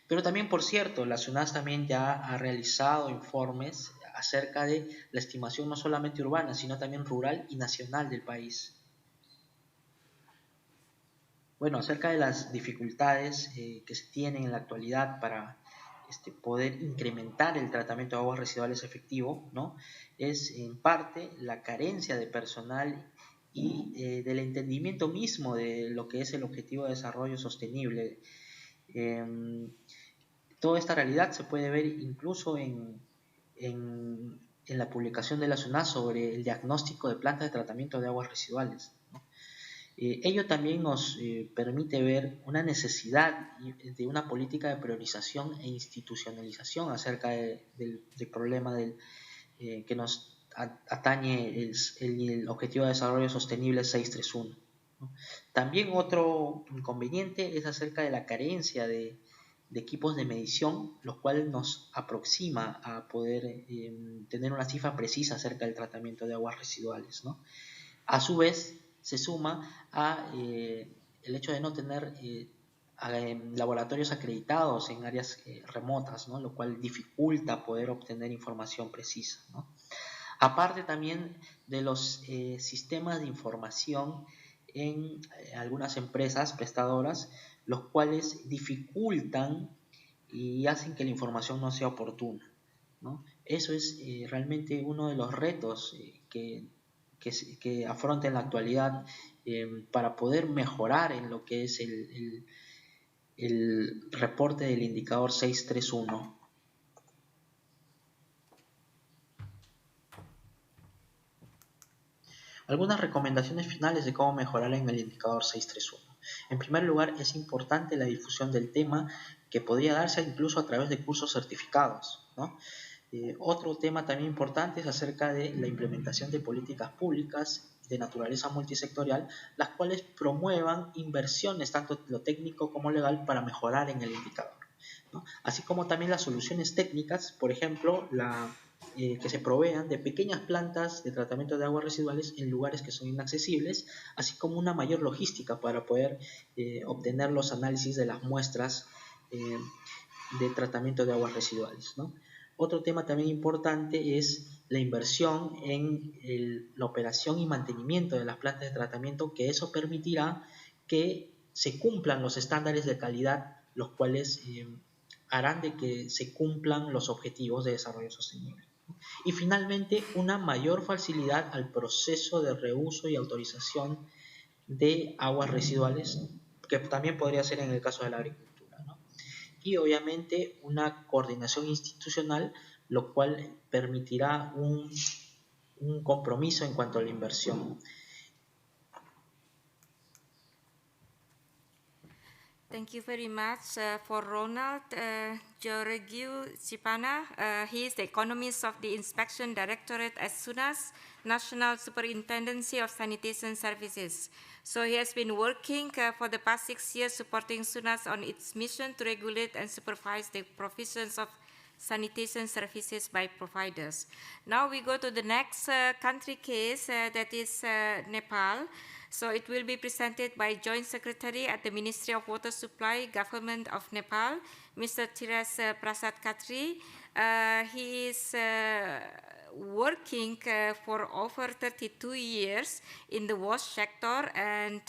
Pero también, por cierto, la SUNAS también ya ha realizado informes acerca de la estimación no solamente urbana, sino también rural y nacional del país. Bueno, acerca de las dificultades que se tienen en la actualidad para poder incrementar el tratamiento de aguas residuales efectivo, ¿no? Es en parte la carencia de personal y del entendimiento mismo de lo que es el objetivo de desarrollo sostenible. Toda esta realidad se puede ver incluso en la publicación de la SUNAS sobre el diagnóstico de plantas de tratamiento de aguas residuales, ¿no? Ello también nos permite ver una necesidad de una política de priorización e institucionalización acerca del problema que nos atañe el Objetivo de Desarrollo Sostenible 631, ¿no? También otro inconveniente es acerca de la carencia de equipos de medición, los cuales nos aproxima a poder tener una cifra precisa acerca del tratamiento de aguas residuales, ¿no? A su vez, se suma a el hecho de no tener laboratorios acreditados en áreas remotas, ¿no? Lo cual dificulta poder obtener información precisa, ¿no? Aparte también de los sistemas de información en algunas empresas prestadoras, los cuales dificultan y hacen que la información no sea oportuna, ¿no? Eso es realmente uno de los retos que afronta en la actualidad para poder mejorar en lo que es el reporte del indicador 631. Algunas recomendaciones finales de cómo mejorar en el indicador 631. En primer lugar, es importante la difusión del tema, que podría darse incluso a través de cursos certificados, ¿no? Otro tema también importante es acerca de la implementación de políticas públicas de naturaleza multisectorial, las cuales promuevan inversiones, tanto lo técnico como legal, para mejorar en el indicador, ¿no? Así como también las soluciones técnicas, por ejemplo, que se provean de pequeñas plantas de tratamiento de aguas residuales en lugares que son inaccesibles, así como una mayor logística para poder obtener los análisis de las muestras de tratamiento de aguas residuales, ¿no? Otro tema también importante es la inversión en la operación y mantenimiento de las plantas de tratamiento, que eso permitirá que se cumplan los estándares de calidad, los cuales harán de que se cumplan los objetivos de desarrollo sostenible. Y finalmente, una mayor facilidad al proceso de reuso y autorización de aguas residuales, que también podría ser en el caso de la agricultura, ¿no? Y obviamente una coordinación institucional, lo cual permitirá un compromiso en cuanto a la inversión. Thank you very much for Ronald Georgiou Cipana. He is the economist of the Inspection Directorate at SUNAS, National Superintendency of Sanitation Services. So he has been working for the past 6 years supporting SUNAS on its mission to regulate and supervise the provisions of sanitation services by providers. Now we go to the next country case, that is Nepal. So it will be presented by Joint Secretary at the Ministry of Water Supply, Government of Nepal, Mr. Tiras Prasad Khatri. He is working for over 32 years in the wash sector, and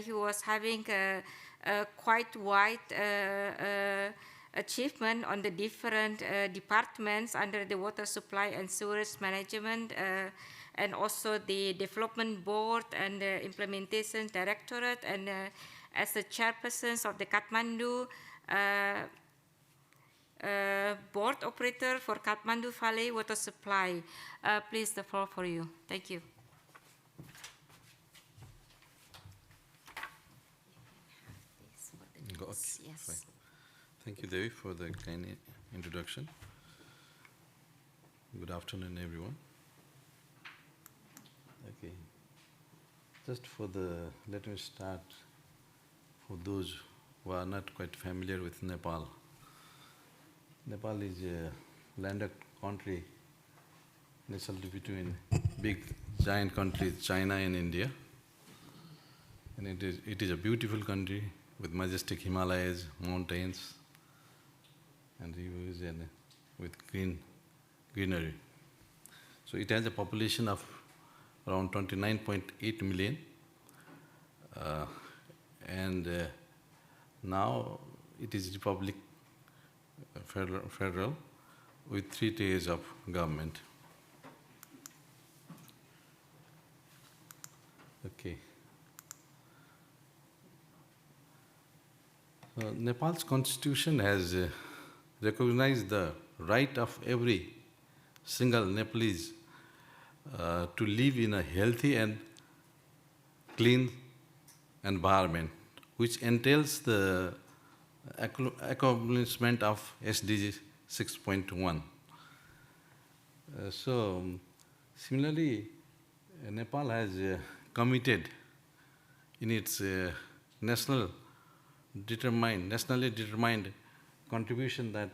he was having a quite wide achievement on the different departments under the water supply and sewerage management, and also the development board and the implementation directorate, and as the chairperson of the Kathmandu board operator for Kathmandu Valley Water Supply. Please, the floor for you. Thank you. Okay, yes. fine. Thank you, Devi, for the kind introduction. Good afternoon, everyone. Okay, let me start for those who are not quite familiar with Nepal. Nepal is a landlocked country nestled between big giant countries, China and India. And it is a beautiful country with majestic Himalayas, mountains, and rivers, and with greenery. So it has a population of around 29.8 million, and now it is Republic federal with 3 tiers of government. Okay. Nepal's constitution has recognized the right of every single Nepalese to live in a healthy and clean environment, which entails the accomplishment of SDG 6.1. Similarly, Nepal has committed in its nationally determined contribution that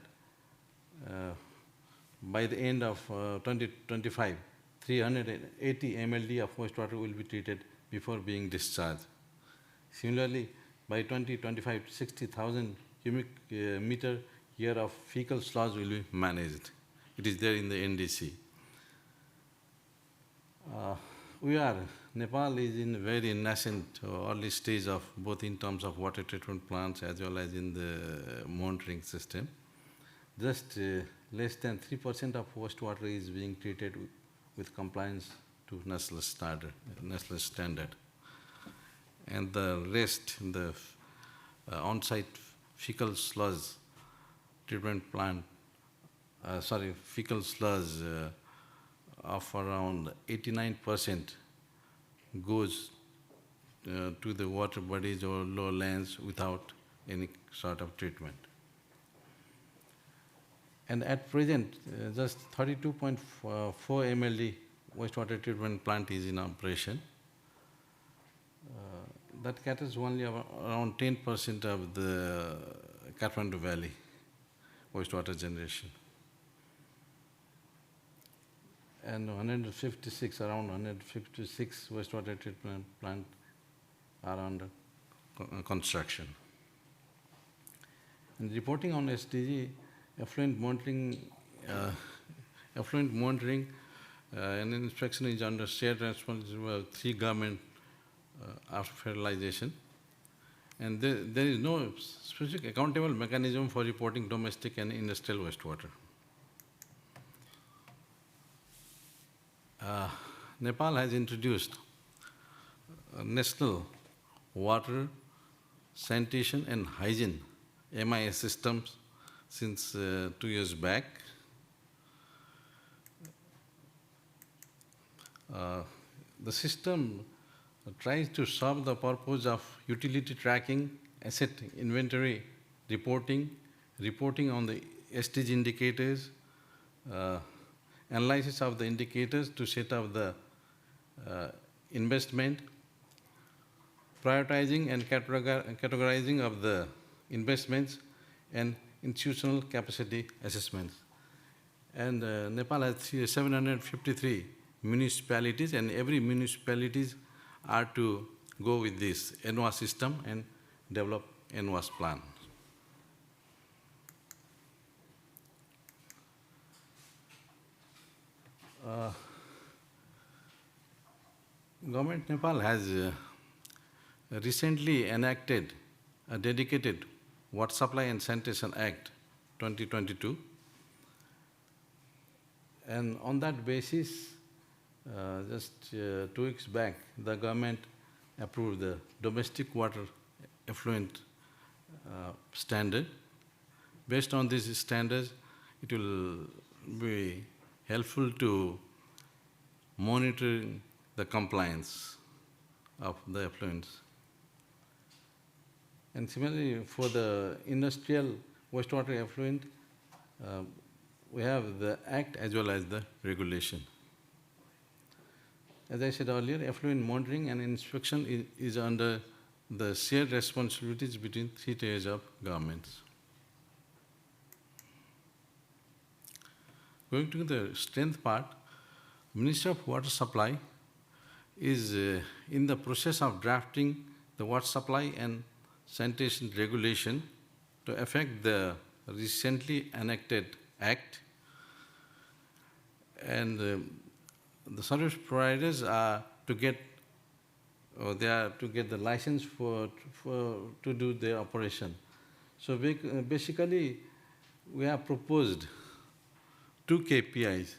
by the end of 2025, 380 MLD of wastewater will be treated before being discharged. Similarly, by 2025, 60,000 cubic meter year of fecal sludge will be managed. It is there in the NDC. Nepal is in very nascent early stage of both in terms of water treatment plants as well as in the monitoring system. Just less than 3% of wastewater is being treated with compliance to national standard. And the rest, the on-site fecal sludge treatment plant, fecal sludge of around 89% goes to the water bodies or lowlands without any sort of treatment. And at present, just 32.4 MLD wastewater treatment plant is in operation. That caters only around 10% of the Kathmandu Valley wastewater generation. And around 156 wastewater treatment plants are under construction. And reporting on SDG, effluent monitoring and inspection is under shared responsibility of 3 government after federalization. And there is no specific accountable mechanism for reporting domestic and industrial wastewater. Nepal has introduced National Water, Sanitation and Hygiene MIS systems since 2 years back. The system tries to serve the purpose of utility tracking, asset inventory, reporting on the SDG indicators, analysis of the indicators to set up the investment, prioritizing and categorizing of the investments, and institutional capacity assessments. And Nepal has 753 municipalities, and every municipalities are to go with this NWAS system and develop NWAS plan. Government Nepal has recently enacted a dedicated Water Supply and Sanitation Act 2022. And on that basis, just 2 weeks back, the government approved the domestic water effluent standard. Based on these standards, it will be helpful to monitor the compliance of the effluents. And similarly, for the industrial wastewater effluent, we have the act as well as the regulation. As I said earlier, effluent monitoring and inspection is under the shared responsibilities between 3 tiers of governments. Going to the strength part, Ministry of Water Supply is in the process of drafting the water supply and sanitation regulation to affect the recently enacted act. And the service providers are to get, the license to do their operation. So basically, we have proposed 2 KPIs.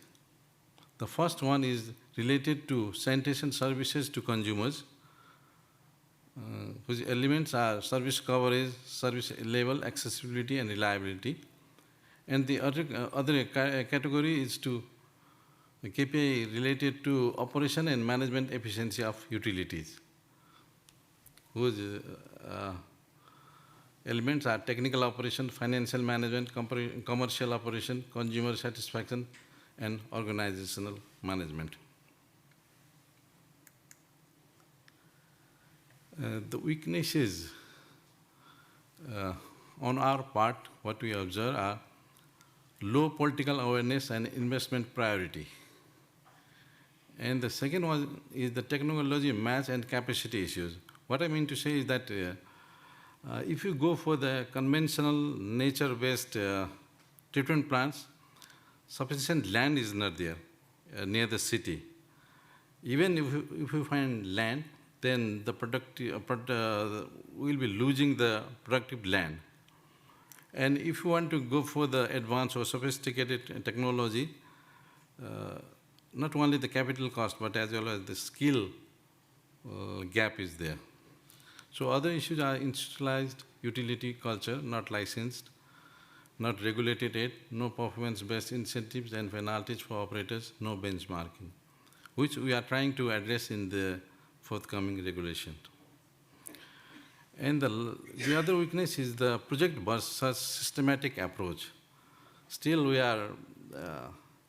The first one is related to sanitation services to consumers, whose elements are service coverage, service level, accessibility, and reliability. And the other category is to the KPI related to operation and management efficiency of utilities, whose elements are technical operation, financial management, commercial operation, consumer satisfaction, and organizational management. The weaknesses on our part, what we observe are low political awareness and investment priority. And the second one is the technology match and capacity issues. What I mean to say is that if you go for the conventional nature-based treatment plants, sufficient land is not there near the city. Even if you find land, then the we'll be losing the productive land. And if you want to go for the advanced or sophisticated technology, not only the capital cost, but as well as the skill gap is there. So other issues are institutionalized utility culture, not licensed, not regulated yet, no performance-based incentives and penalties for operators, no benchmarking, which we are trying to address in the forthcoming regulation. And the other weakness is the project versus systematic approach. Still, we are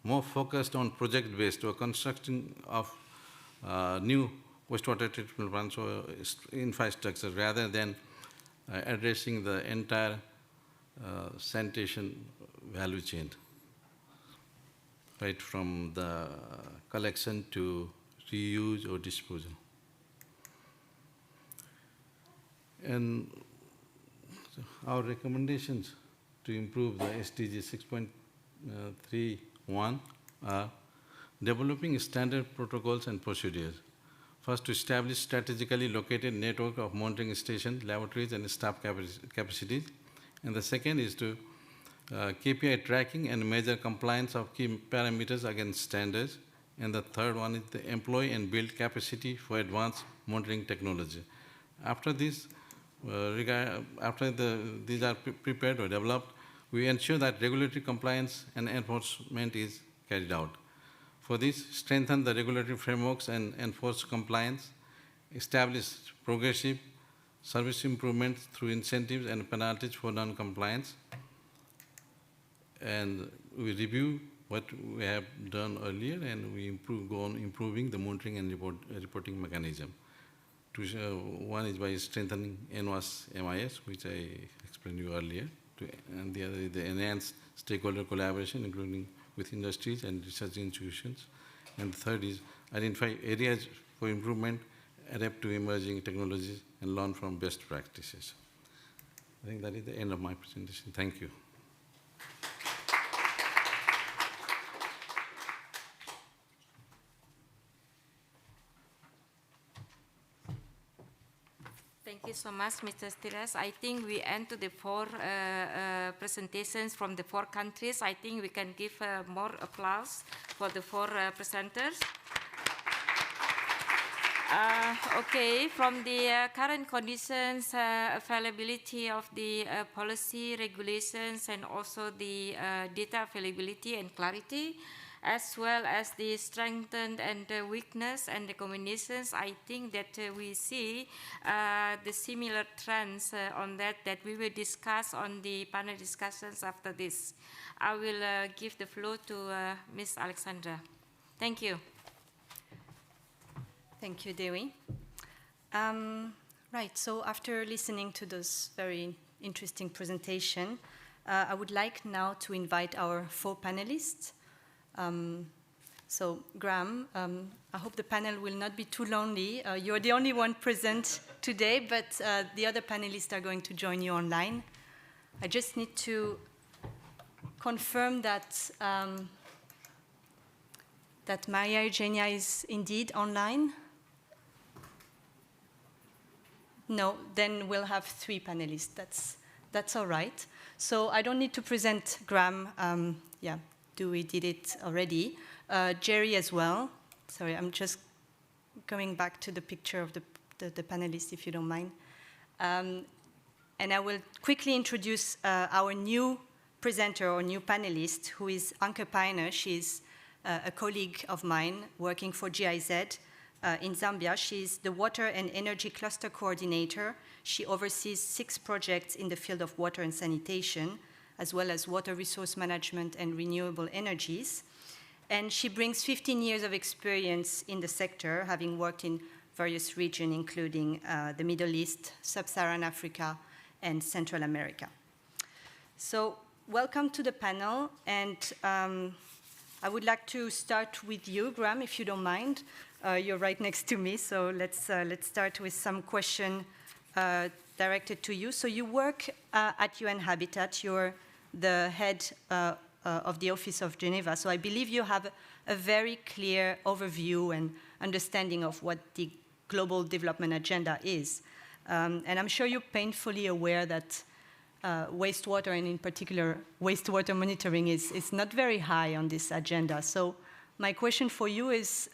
more focused on project-based or construction of new wastewater treatment plants or infrastructure rather than addressing the entire sanitation value chain, right from the collection to reuse or disposal. And our recommendations to improve the SDG 6.31 are developing standard protocols and procedures. First, to establish strategically located network of monitoring stations, laboratories, and staff capacities. And the second is to KPI tracking and measure compliance of key parameters against standards. And the third one is the employ and build capacity for advanced monitoring technology. After this, these are prepared or developed, we ensure that regulatory compliance and enforcement is carried out. For this, strengthen the regulatory frameworks and enforce compliance, establish progressive service improvements through incentives and penalties for non-compliance, and we review what we have done earlier, and we go on improving the monitoring and reporting mechanism. One is by strengthening NWAS MIS, which I explained you earlier, and the other is the enhanced stakeholder collaboration, including with industries and research institutions. And the third is identify areas for improvement, adapt to emerging technologies, and learn from best practices. I think that is the end of my presentation. Thank you. Thank you so much, Mr. Stiles. I think we end to the four presentations from the 4 countries. I think we can give more applause for the 4 presenters. Okay, from the current conditions, availability of the policy regulations, and also the data availability and clarity, as well as the strength and the weakness and recommendations, I think that we see the similar trends on that we will discuss on the panel discussions after this. I will give the floor to Ms. Alexandra. Thank you. Thank you, Dewi. Right, so after listening to this very interesting presentation, I would like now to invite our 4 panelists. So, Graham, I hope the panel will not be too lonely. You're the only one present today, but the other panelists are going to join you online. I just need to confirm that, that Maria Eugenia is indeed online. No, then we'll have 3 panelists. That's all right. So I don't need to present Graham. Yeah, Dewey did it already. Jerry as well. Sorry, I'm just going back to the picture of the panelists, if you don't mind. And I will quickly introduce our new presenter or new panelist, who is Anke Paine. She's a colleague of mine working for GIZ in Zambia. She's the Water and Energy Cluster Coordinator. She oversees 6 projects in the field of water and sanitation, as well as water resource management and renewable energies. And she brings 15 years of experience in the sector, having worked in various regions, including the Middle East, Sub-Saharan Africa, and Central America. So welcome to the panel. And I would like to start with you, Graham, if you don't mind. You're right next to me, so let's start with some question directed to you. So you work at UN Habitat. You're the head of the Office of Geneva. So I believe you have a very clear overview and understanding of what the global development agenda is. And I'm sure you're painfully aware that wastewater, and in particular wastewater monitoring, is not very high on this agenda. So my question for you is,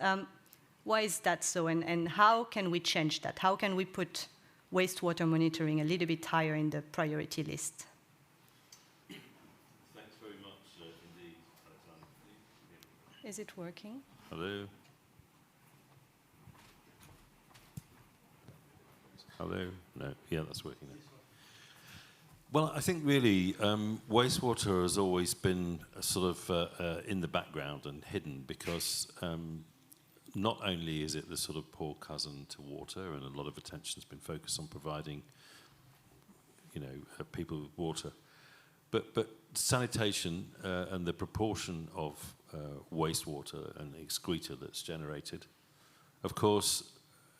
why is that so, and how can we change that? How can we put wastewater monitoring a little bit higher in the priority list? Thanks very much indeed, Alexander. Is it working? Hello? Hello? No, yeah, that's working now. Well, I think really wastewater has always been sort of in the background and hidden because not only is it the sort of poor cousin to water, and a lot of attention's been focused on providing, people with water, but sanitation and the proportion of wastewater and excreta that's generated, of course,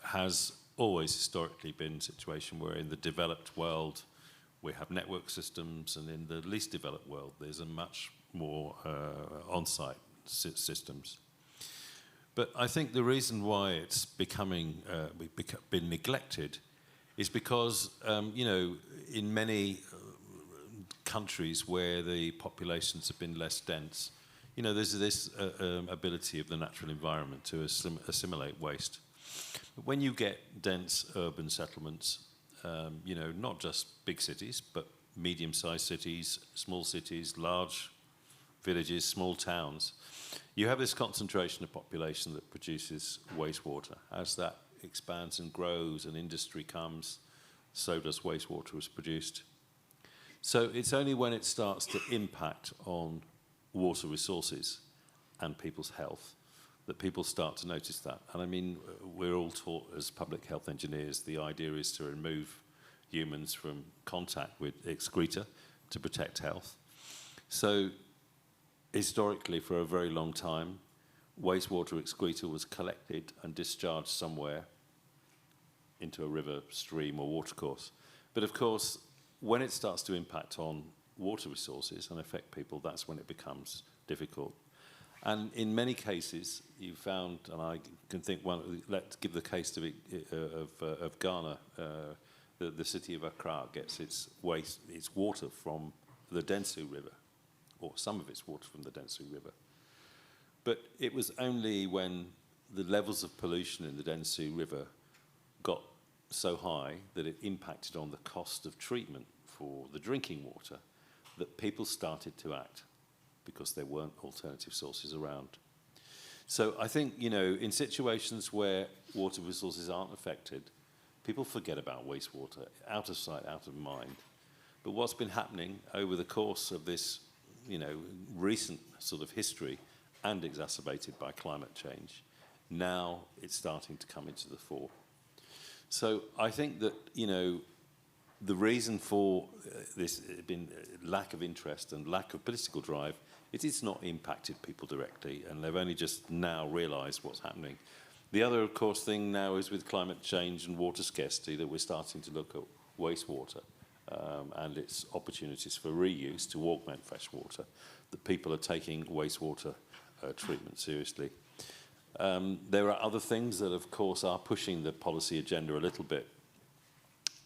has always historically been a situation where in the developed world we have network systems, and in the least developed world there's a much more on-site systems. But I think the reason why it's been neglected is because, in many countries where the populations have been less dense, there's this ability of the natural environment to assimilate waste. But when you get dense urban settlements, not just big cities, but medium-sized cities, small cities, large villages, small towns, you have this concentration of population that produces wastewater. As that expands and grows and industry comes, so does wastewater is produced. So it's only when it starts to impact on water resources and people's health that people start to notice that. And I mean, we're all taught as public health engineers, the idea is to remove humans from contact with excreta to protect health. So historically, for a very long time, wastewater excreta was collected and discharged somewhere into a river, stream, or watercourse. But of course, when it starts to impact on water resources and affect people, that's when it becomes difficult. And in many cases, you found, and I can think one, let's give the case of Ghana. The city of Accra gets its water from the Dentsu River, or some of its water from the Dentsu River. But it was only when the levels of pollution in the Dentsu River got so high that it impacted on the cost of treatment for the drinking water that people started to act, because there weren't alternative sources around. So I think, you know, in situations where water resources aren't affected, people forget about wastewater, out of sight, out of mind. But what's been happening over the course of this, you know, recent sort of history, and exacerbated by climate change, now it's starting to come into the fore. So I think that, you know, the reason for this lack of interest and lack of political drive is it's not impacted people directly, and they've only just now realised what's happening. The other, of course, thing now is with climate change and water scarcity that we're starting to look at wastewater and its opportunities for reuse to augment fresh water, that people are taking wastewater treatment seriously. There are other things that, of course, are pushing the policy agenda a little bit.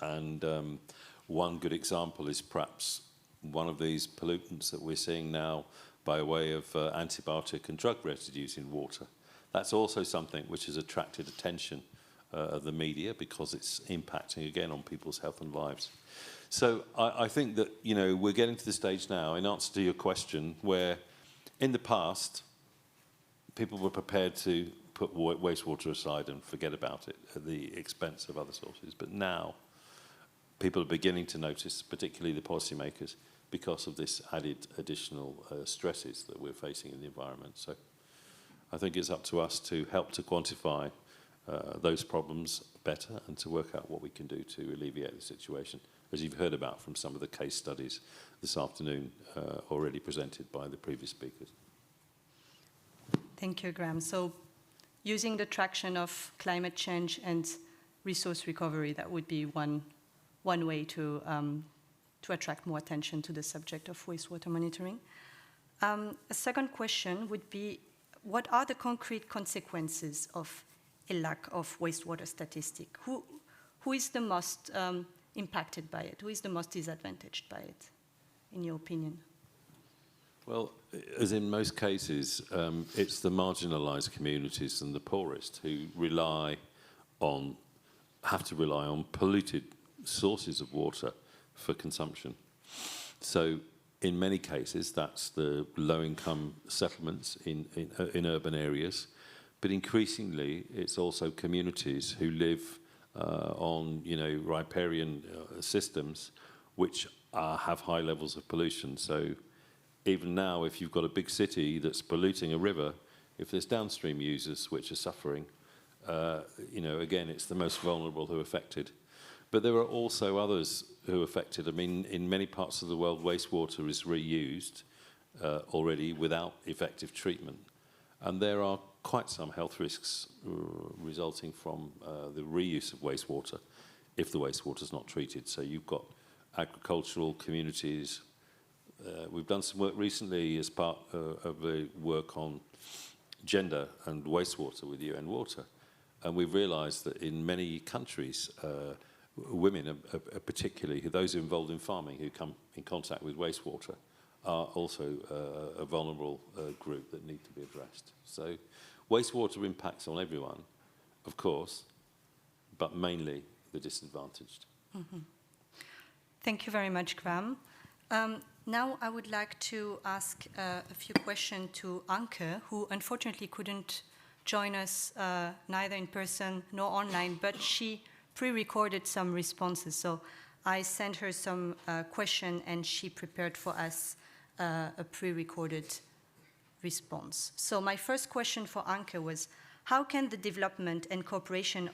And one good example is perhaps one of these pollutants that we're seeing now by way of antibiotic and drug residues in water. That's also something which has attracted attention of the media, because it's impacting again on people's health and lives. So I think that, you know, we're getting to the stage now, in answer to your question, where in the past people were prepared to put wastewater aside and forget about it at the expense of other sources. But now people are beginning to notice, particularly the policymakers, because of this added additional stresses that we're facing in the environment. So I think it's up to us to help to quantify those problems better and to work out what we can do to alleviate the situation, as you've heard about from some of the case studies this afternoon already presented by the previous speakers. Thank you, Graham. So using the traction of climate change and resource recovery, that would be one way to attract more attention to the subject of wastewater monitoring. A second question would be, what are the concrete consequences of a lack of wastewater statistic? Who is the most impacted by it? Who is the most disadvantaged by it, in your opinion? Well, as in most cases, it's the marginalised communities and the poorest who have to rely on polluted sources of water for consumption. So in many cases, that's the low-income settlements in urban areas, but increasingly it's also communities who live on, you know, riparian systems which have high levels of pollution. So even now, if you've got a big city that's polluting a river, if there's downstream users which are suffering, you know, again, it's the most vulnerable who are affected. But there are also others who are affected. I mean, in many parts of the world, wastewater is reused already without effective treatment. And there are quite some health risks resulting from the reuse of wastewater if the wastewater is not treated. So you've got agricultural communities. We've done some work recently as part of the work on gender and wastewater with UN Water. And we've realised that in many countries, women, particularly those involved in farming who come in contact with wastewater, are also a vulnerable group that need to be addressed. So wastewater impacts on everyone, of course, but mainly the disadvantaged. Mm-hmm. Thank you very much, Graham. Now I would like to ask a few questions to Anke, who unfortunately couldn't join us neither in person nor online, but she pre-recorded some responses. So I sent her some question, and she prepared for us a pre-recorded response. So my first question for Anke was, how can the development and cooperation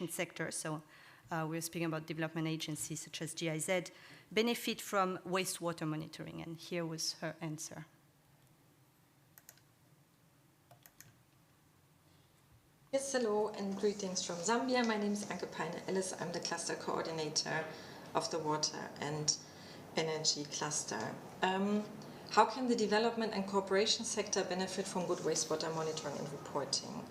sector, so we're speaking about development agencies such as GIZ, benefit from wastewater monitoring? And here was her answer. Yes, hello and greetings from Zambia. My name is Anke Peine-Ellis. I'm the cluster coordinator of the Water and Energy Cluster. How can the development and cooperation sector benefit from good wastewater monitoring and reporting?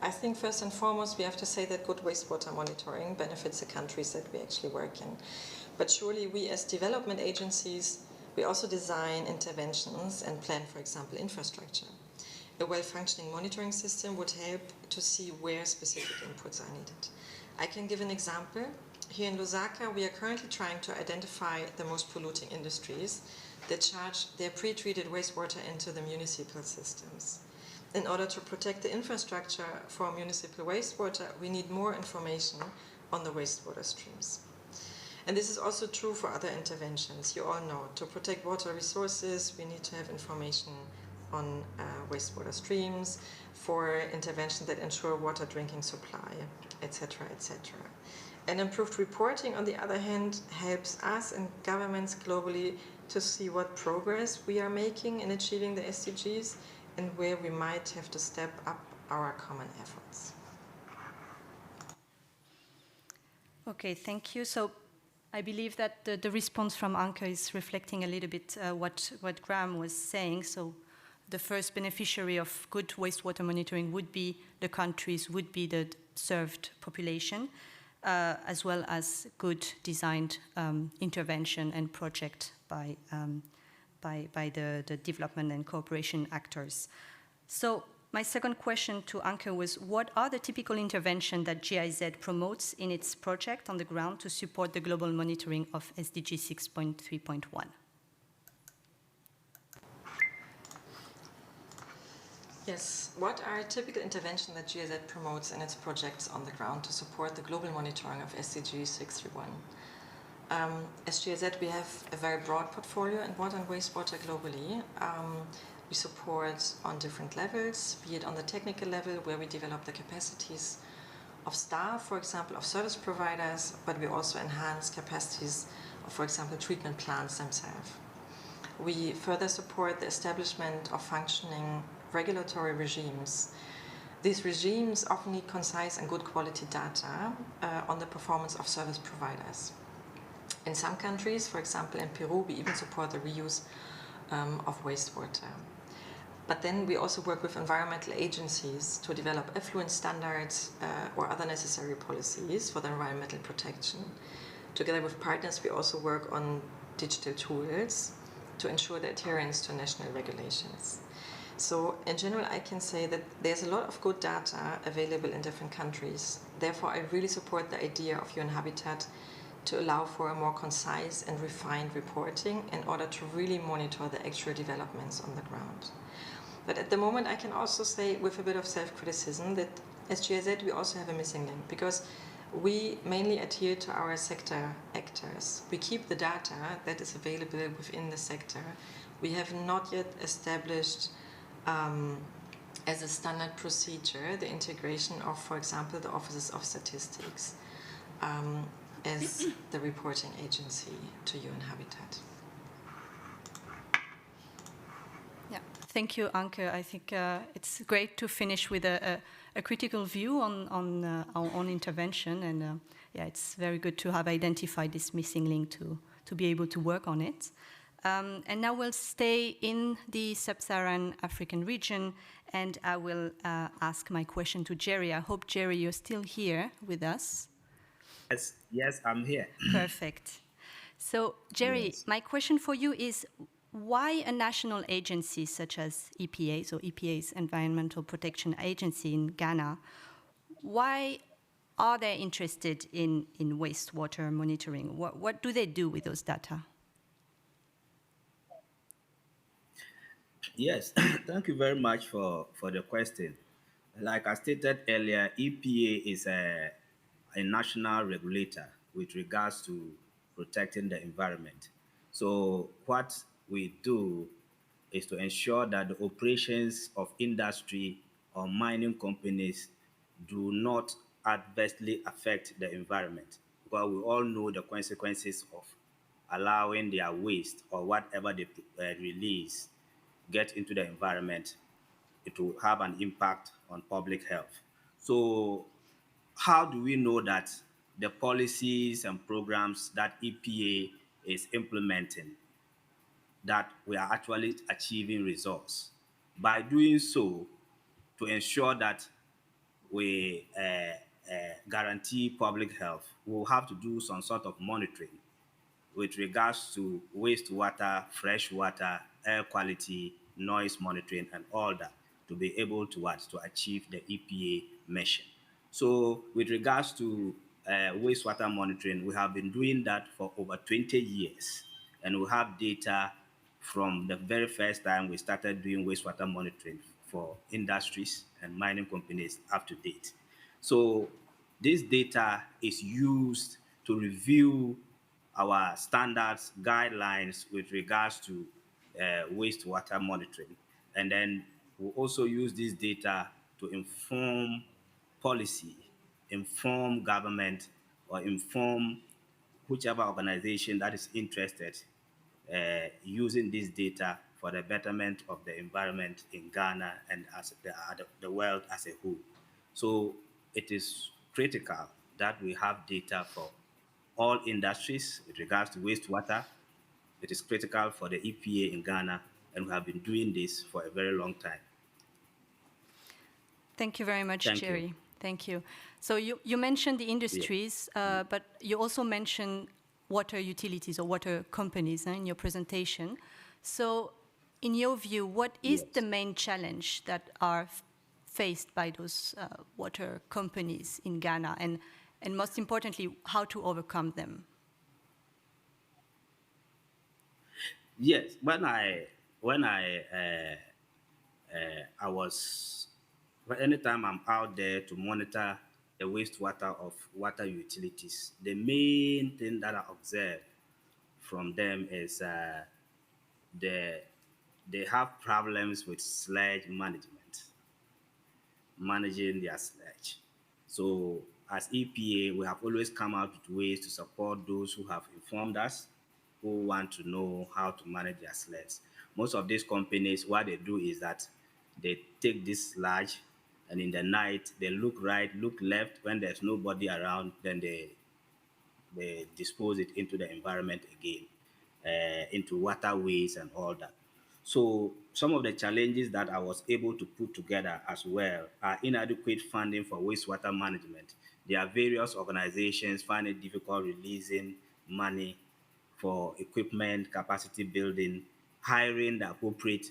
I think first and foremost we have to say that good wastewater monitoring benefits the countries that we actually work in. But surely we as development agencies, we also design interventions and plan, for example, infrastructure. A well-functioning monitoring system would help to see where specific inputs are needed. I can give an example. Here in Lusaka, we are currently trying to identify the most polluting industries that charge their pre-treated wastewater into the municipal systems. In order to protect the infrastructure for municipal wastewater, we need more information on the wastewater streams. And this is also true for other interventions. You all know, to protect water resources, we need to have information on wastewater streams, for interventions that ensure water drinking supply, etc., etc. And improved reporting, on the other hand, helps us and governments globally to see what progress we are making in achieving the SDGs and where we might have to step up our common efforts. Okay, thank you. So I believe that the response from Anke is reflecting a little bit what Graham was saying. So the first beneficiary of good wastewater monitoring would be the countries, would be the served population, as well as good designed intervention and project by the development and cooperation actors. So my second question to Anke was, what are the typical interventions that GIZ promotes in its project on the ground to support the global monitoring of SDG 6.3.1? Yes, what are typical interventions that GIZ promotes in its projects on the ground to support the global monitoring of SDG 631? As GIZ, we have a very broad portfolio in water and wastewater globally. We support on different levels, be it on the technical level, where we develop the capacities of staff, for example, of service providers, but we also enhance capacities of, for example, treatment plants themselves. We further support the establishment of functioning regulatory regimes. These regimes often need concise and good quality data on the performance of service providers. In some countries, for example in Peru, we even support the reuse of wastewater. But then we also work with environmental agencies to develop effluent standards or other necessary policies for the environmental protection. Together with partners, we also work on digital tools to ensure the adherence to national regulations. So in general, I can say that there's a lot of good data available in different countries. Therefore, I really support the idea of UN Habitat to allow for a more concise and refined reporting in order to really monitor the actual developments on the ground. But at the moment, I can also say with a bit of self-criticism that as GIZ, we also have a missing link, because we mainly adhere to our sector actors. We keep the data that is available within the sector. We have not yet established as a standard procedure the integration of, for example, the offices of statistics as the reporting agency to UN Habitat. Yeah, thank you, Anke. I think it's great to finish with a critical view on our own intervention, and yeah, it's very good to have identified this missing link to be able to work on it. And now we'll stay in the sub-Saharan African region, and I will ask my question to Jerry. I hope, Jerry, you're still here with us. Yes, I'm here. Perfect. So, Jerry, Yes. my question for you is, why a national agency such as EPA, so EPA's Environmental Protection Agency in Ghana, why are they interested in wastewater monitoring? What do they do with those data? Yes, thank you very much for the question. Like I stated earlier, EPA is a national regulator with regards to protecting the environment. So what we do is to ensure that the operations of industry or mining companies do not adversely affect the environment, because we all know the consequences of allowing their waste or whatever they release get into the environment. It will have an impact on public health. So how do we know that the policies and programs that EPA is implementing, that we are actually achieving results? By doing so, to ensure that we guarantee public health, we'll have to do some sort of monitoring with regards to wastewater, fresh water, air quality, noise monitoring, and all that, to be able to what? To achieve the EPA mission. So with regards to wastewater monitoring, we have been doing that for over 20 years, and we have data from the very first time we started doing wastewater monitoring for industries and mining companies up to date. So this data is used to review our standards, guidelines with regards to wastewater monitoring. And then we also use this data to inform policy, inform government, or inform whichever organization that is interested using this data for the betterment of the environment in Ghana and as the world as a whole. So it is critical that we have data for all industries with regards to wastewater. It is critical for the EPA in Ghana, and we have been doing this for a very long time. Thank you very much, Thank Jerry. you. Thank you. So you mentioned the industries, but you also mentioned water utilities or water companies in your presentation. So in your view, what is the main challenge that are faced by those water companies in Ghana, and most importantly, how to overcome them? Yes, I was, anytime I'm out there to monitor the wastewater of water utilities, the main thing that I observe from them is they have problems with sludge management, managing their sludge. So as EPA, we have always come out with ways to support those who have informed us, who want to know how to manage their sludge. Most of these companies, what they do is that they take this sludge, and in the night they look right, look left. When there's nobody around, then they dispose it into the environment again, into waterways and all that. So some of the challenges that I was able to put together as well are inadequate funding for wastewater management. There are various organizations find it difficult releasing money for equipment, capacity building, hiring the appropriate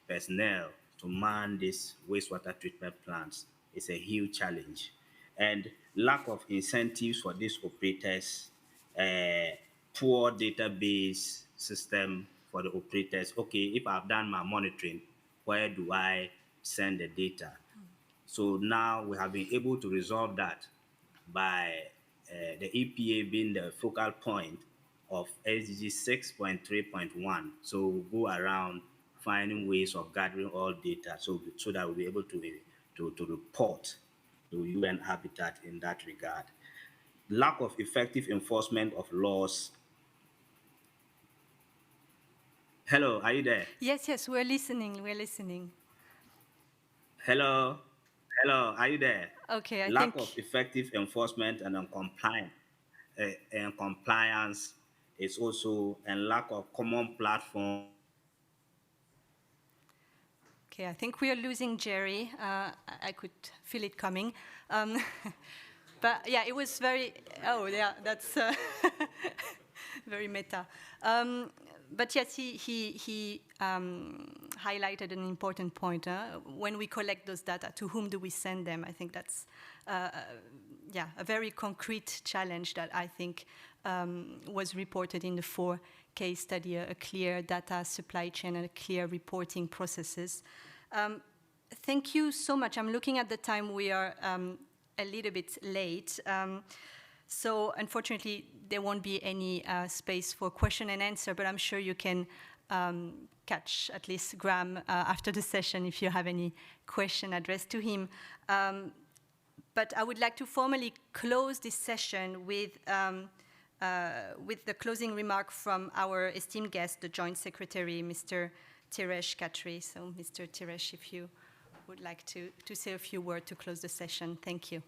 personnel to man these wastewater treatment plants is a huge challenge. And lack of incentives for these operators, poor database system for the operators. Okay, if I've done my monitoring, where do I send the data? So now we have been able to resolve that by the EPA being the focal point of SDG 6.3.1. So we'll go around finding ways of gathering all data so that we'll be able to report to UN Habitat in that regard. Lack of effective enforcement of laws. Hello, are you there? Yes, we're listening. Hello, hello, are you there? Okay, I Lack think. of effective enforcement and compliance is also, and lack of common platform. Okay, I think we are losing Jerry. I could feel it coming. But yeah, it was very, oh yeah, that's very meta. But yes, he highlighted an important point. When we collect those data, to whom do we send them? I think that's a very concrete challenge that I think was reported in the 4 case study, a clear data supply chain and a clear reporting processes. thank you so much. I'm looking at the time. We are a little bit late. So unfortunately, there won't be any space for question and answer, but I'm sure you can catch at least Graham after the session if you have any question addressed to him. But I would like to formally close this session with the closing remark from our esteemed guest, the Joint Secretary, Mr. Tiresh Khatri. So, Mr. Tiresh, if you would like to say a few words to close the session. Thank you.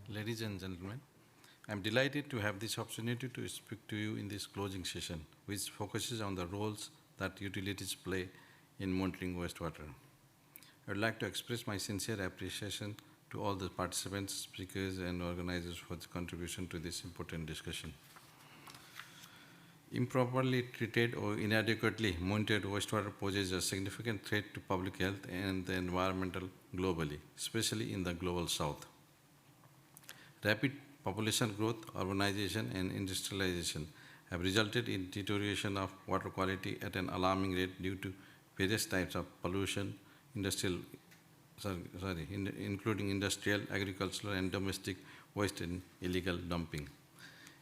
Ladies and gentlemen, I'm delighted to have this opportunity to speak to you in this closing session, which focuses on the roles that utilities play in monitoring wastewater. I would like to express my sincere appreciation to all the participants, speakers, and organizers for the contribution to this important discussion. Improperly treated or inadequately monitored wastewater poses a significant threat to public health and the environment globally, especially in the global south. Rapid population growth, urbanization, and industrialization have resulted in deterioration of water quality at an alarming rate due to various types of pollution, including industrial, agricultural, and domestic waste and illegal dumping.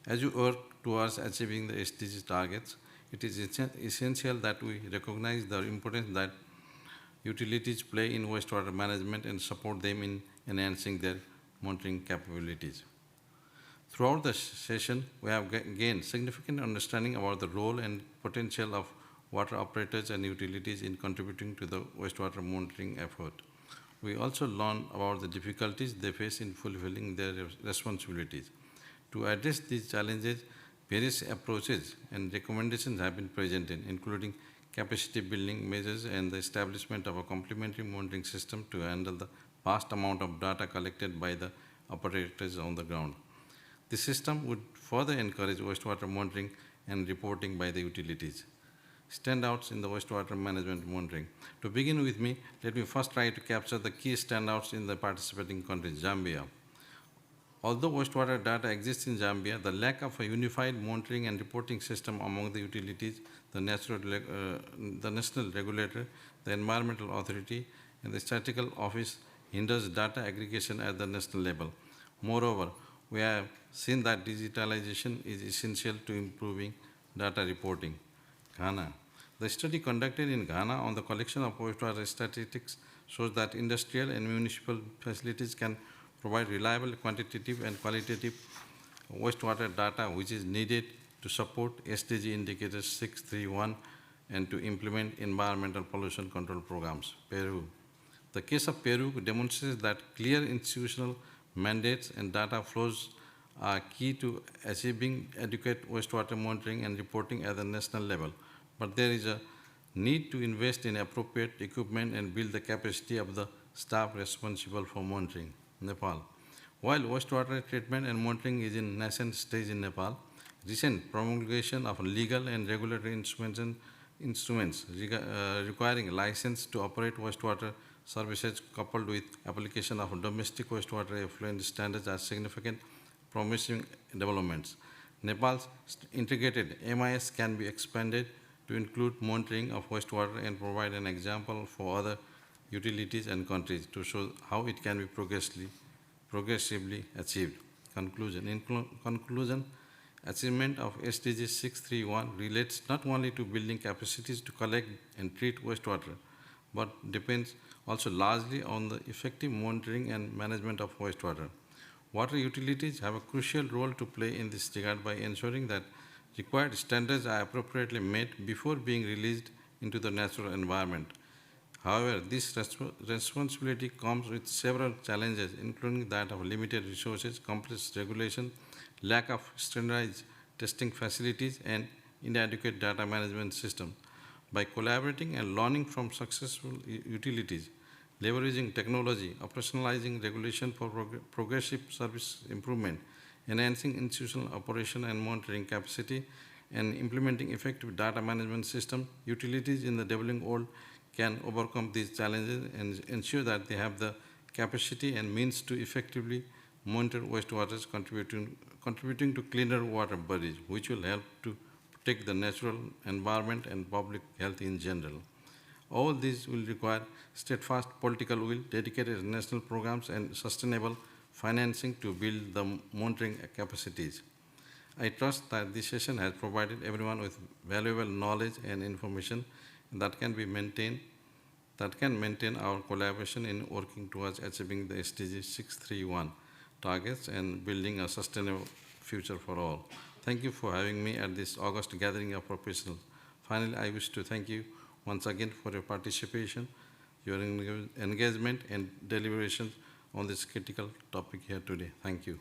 As we work towards achieving the SDG targets, it is essential that we recognize the importance that utilities play in wastewater management and support them in enhancing their monitoring capabilities. Throughout the session, we have gained significant understanding about the role and potential of water operators and utilities in contributing to the wastewater monitoring effort. We also learned about the difficulties they face in fulfilling their responsibilities. To address these challenges, various approaches and recommendations have been presented, including capacity building measures and the establishment of a complementary monitoring system to handle the vast amount of data collected by the operators on the ground. The system would further encourage wastewater monitoring and reporting by the utilities. Standouts in the wastewater management monitoring. To begin with let me first try to capture the key standouts in the participating country, Zambia. Although wastewater data exists in Zambia, the lack of a unified monitoring and reporting system among the utilities, the national regulator, the environmental authority, and the statistical office hinders data aggregation at the national level. Moreover, we have seen that digitalization is essential to improving data reporting. Ghana. The study conducted in Ghana on the collection of wastewater statistics shows that industrial and municipal facilities can provide reliable quantitative and qualitative wastewater data which is needed to support SDG indicators 631 and to implement environmental pollution control programs. Peru. The case of Peru demonstrates that clear institutional mandates and data flows are key to achieving adequate wastewater monitoring and reporting at the national level. But there is a need to invest in appropriate equipment and build the capacity of the staff responsible for monitoring. Nepal. While wastewater treatment and monitoring is in nascent stage in Nepal, recent promulgation of legal and regulatory instruments requiring license to operate wastewater services coupled with application of domestic wastewater effluent standards are significant promising developments. Nepal's integrated MIS can be expanded to include monitoring of wastewater and provide an example for other utilities and countries to show how it can be progressively achieved. Conclusion. In conclusion, achievement of SDG 631 relates not only to building capacities to collect and treat wastewater, but depends also largely on the effective monitoring and management of wastewater. Water utilities have a crucial role to play in this regard by ensuring that required standards are appropriately met before being released into the natural environment. However, this responsibility comes with several challenges, including that of limited resources, complex regulation, lack of standardized testing facilities, and inadequate data management systems. By collaborating and learning from successful utilities, leveraging technology, operationalizing regulation for progressive service improvement, enhancing institutional operation and monitoring capacity, and implementing effective data management system, utilities in the developing world can overcome these challenges and ensure that they have the capacity and means to effectively monitor wastewaters, contributing to cleaner water bodies, which will help to protect the natural environment and public health in general. All these will require steadfast political will, dedicated national programs, and sustainable financing to build the monitoring capacities. I trust that this session has provided everyone with valuable knowledge and information that can maintain our collaboration in working towards achieving the SDG 631 targets and building a sustainable future for all. Thank you for having me at this August gathering of professionals. Finally, I wish to thank you once again for your participation, your engagement and deliberations on this critical topic here today. Thank you.